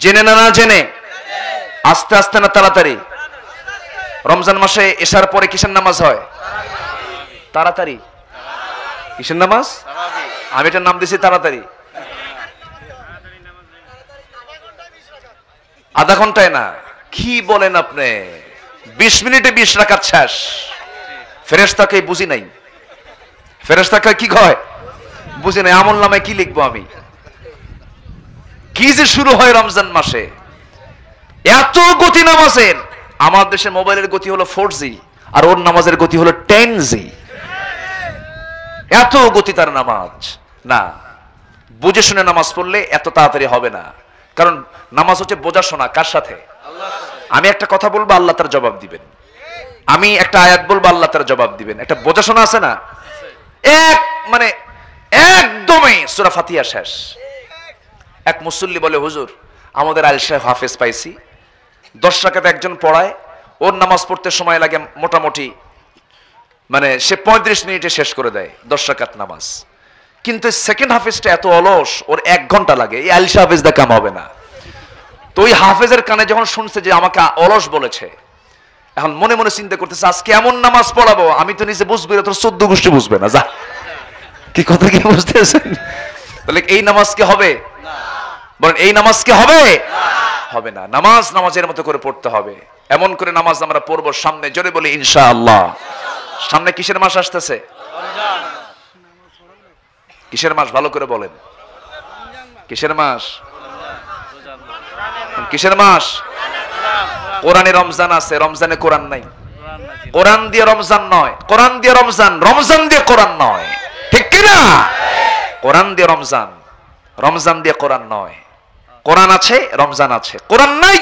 জেনে না না জেনে? আস্তে আস্তে না তাড়াতাড়ি? রমজান মাসে এশার পরে কিসের নামাজ হয়? তাড়াতাড়ি। কিসের নামাজ? আমি এটার নাম দিয়েছি তাড়াতাড়ি। আধা ঘন্টায় না, কি বলেন আপনি? 20 মিনিটে 20 রাকাত শেষ। ফেরেশতাকে বুঝি নাই, ফেরেশতাকে কি কয় বুঝি নাই। আমল নামায় কি লিখবো আমি? কি যে শুরু হয় রমজান মাসে, এত গতি নামাজের। আমার দেশে মোবাইলের গতি হলো 4G, আর ওর নামাজের গতি হলো 10G। এত গতি তার নামাজ। না, বুঝে শুনে নামাজ পড়লে এত তাড়াতাড়ি হবে না, কারণ নামাজ হচ্ছে বোঝা শোনা। কার সাথে? আমি একটা কথা বলবো, আল্লাহ তার জবাব দিবেন। আমি একটা আয়াত বলবো, আল্লাহ তার জবাব দিবেন। একটা বোঝা শোনা আছে না? মানে একদমই সূরা ফাতিহা শেষ। এক মুসল্লি বলে, হুজুর আমাদের আল সাহেব হাফেজ পাইছি, 10 রাকাত একজন পড়ায়, ওর নামাজ পড়তে সময় লাগে মোটামুটি, মানে সে 35 মিনিটে শেষ করে দেয় 10 রাকাত নামাজ। কিন্তু সেকেন্ড হাফেজটা এত অলস, ওর 1 ঘন্টা লাগে। এই আল সাহেব হাফেজটা কাম হবে না। তো ওই হাফেজের কানে যখন শুনছে যে আমাকে অলস বলেছে, এখন মনে মনে চিন্তা করতেছে আজকে এমন নামাজ পড়াবো আমি তো নিজে বুঝবো, তোর 14 গোষ্ঠী বুঝবে না। যা, কি কথা কি বুঝতেছেন? তাহলে এই নামাজ কি হবে? বলেন, এই নামাজ কি হবে? হবে না। নামাজ নামাজের মতো করে পড়তে হবে। এমন করে নামাজ আমরা পড়বো সামনে, জোরে বলি ইনশাআল্লাহ। সামনে কিসের মাস আসতেছে? কিসের মাস? ভালো করে বলেন, কিসের মাস? কিসের মাস? কোরআনে রমজান আছে, রমজানে কোরআন নাই। কোরআন দিয়ে রমজান নয়, কোরআন দিয়ে রমজান, রমজান দিয়ে কোরআন নয়, ঠিক কি না? কোরআন দিয়ে রমজান, রমজান দিয়ে কোরআন নয়। কোরআন আছে, রমজান আছে। কোরআন নাই,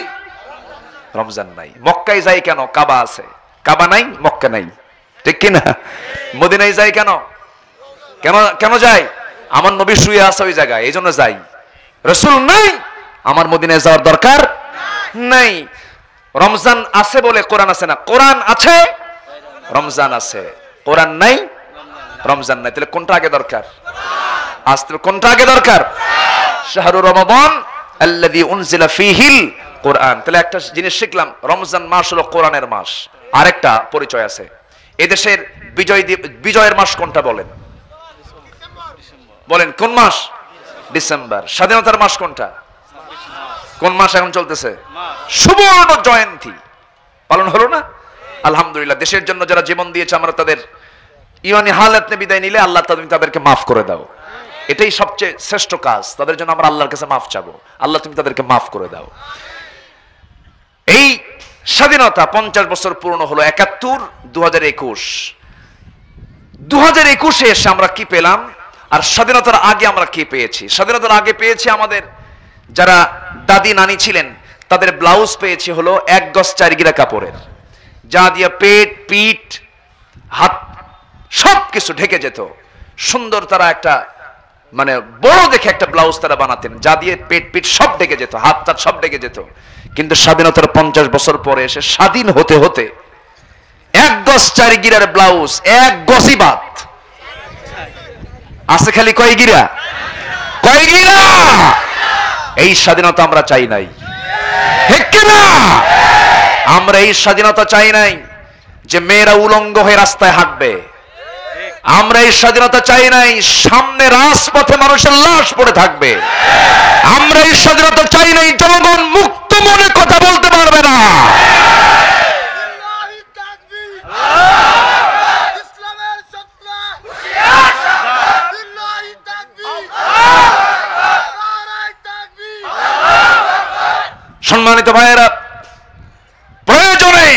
রমজান নাই। মক্কায় যাই কেন? কাবা আছে। কাবা নাই, মক্কা নাই, ঠিক কি না? মদিনায় যাই কেন? কেন কেন যাই? আমার নবী শুয়ে আছে ওই জায়গায়, এই জন্য যাই। রাসূল নাই, আমার মদিনায় যাওয়ার দরকার নাই। রমজান আছে বলে কোরআন আছে না? কোরআন আছে, রমজান আছে। কোরআন নাই, রমজান নাই। তাহলে কোনটা আগে দরকার? আসলে কোনটা আগে দরকার? শাহরু রমাদান আল্লাযী উনজিলা ফীহিল কোরআন। তাহলে একটা জিনিস শিখলাম, রমজান মাস হলো কোরআনের মাস। আরেকটা পরিচয় আছে, এদেশের বিজয়ের মাস কোনটা বলেন? বলেন কোন মাস? ডিসেম্বর। স্বাধীনতার মাস কোনটা? কোন মাস এখন চলতেছে? সুবর্ণ জয়ন্তী পালন হলো না? আলহামদুলিল্লাহ। দেশের জন্য যারা জীবন দিয়েছে, আমরা তাদের ইমানি হালাতে বিদায় নিলে আল্লাহ তুমি তাদেরকে মাফ করে দাও। এটাই সবচেয়ে শ্রেষ্ঠ কাজ। তাদের জন্য আমরা আল্লাহর কাছে মাফ চাবো, আল্লাহ তুমি তাদেরকে মাফ করে দাও। এই স্বাধীনতা 50 বছর পূর্ণ হলো। 71, 2021। 2021-এ এসে আমরা কি পেলাম, আর স্বাধীনতার আগে আমরা কি পেয়েছি? স্বাধীনতার আগে পেয়েছি আমাদের যারা দাদি নানি ছিলেন, তাদের ব্লাউজ পেয়েছি হলো 1 গজ 4 গিরা কাপড়ের, যা দিয়ে পেট পিঠ হাত সবকিছু ঢেকে যেত। সুন্দর তারা একটা মানে বড় দেখে একটা ব্লাউজ তারা বানাতেন, যা দিয়ে পেট পিঠ সব ঢেকে যেত, হাত টাত সব ঢেকে যেত। কিন্তু স্বাধীনতার 50 বছর পরে এসে স্বাধীন হতে হতে 1 গজ 4 গিরার ব্লাউজ 1 গজই বাদ আছে। খালি কয় গিরা? কয় গিরা? এই স্বাধীনতা আমরা চাই নাই, ঠিক কি না? আমরা এই স্বাধীনতা চাই নাই যে মেয়েরা উলঙ্গ হয়ে রাস্তায় হাঁটবে। আমরা এই স্বাধীনতা চাই নাই সামনে রাজপথে মানুষের লাশ পড়ে থাকবে। আমরা এই স্বাধীনতা চাই নাই জনগণ মুক্ত মনে কথা বলতে পারবে না। সম্মানিত ভাইয়েরা, প্রয়োজনে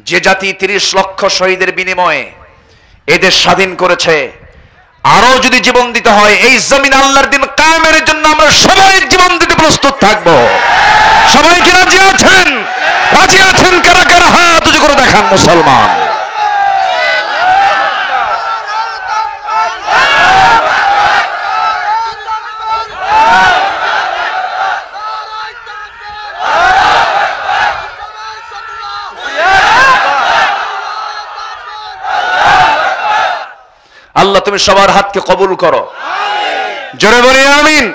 যে জাতি 30 লক্ষ শহীদের বিনিময়ে এদের স্বাধীন করেছে, আরো যদি জীবন দিতে হয় এই জমিন আল্লাহর দিন কায়েমের জন্য আমরা সবাই জীবন দিতে প্রস্তুত থাকব। সবাই কি রাজি আছেন? রাজি আছেন কারা কারা? হাত উঁচু করে দেখান মুসলমান। আল্লাহ তুমি সবার হাতকে কবুল করো, জোরে বলি আমিন।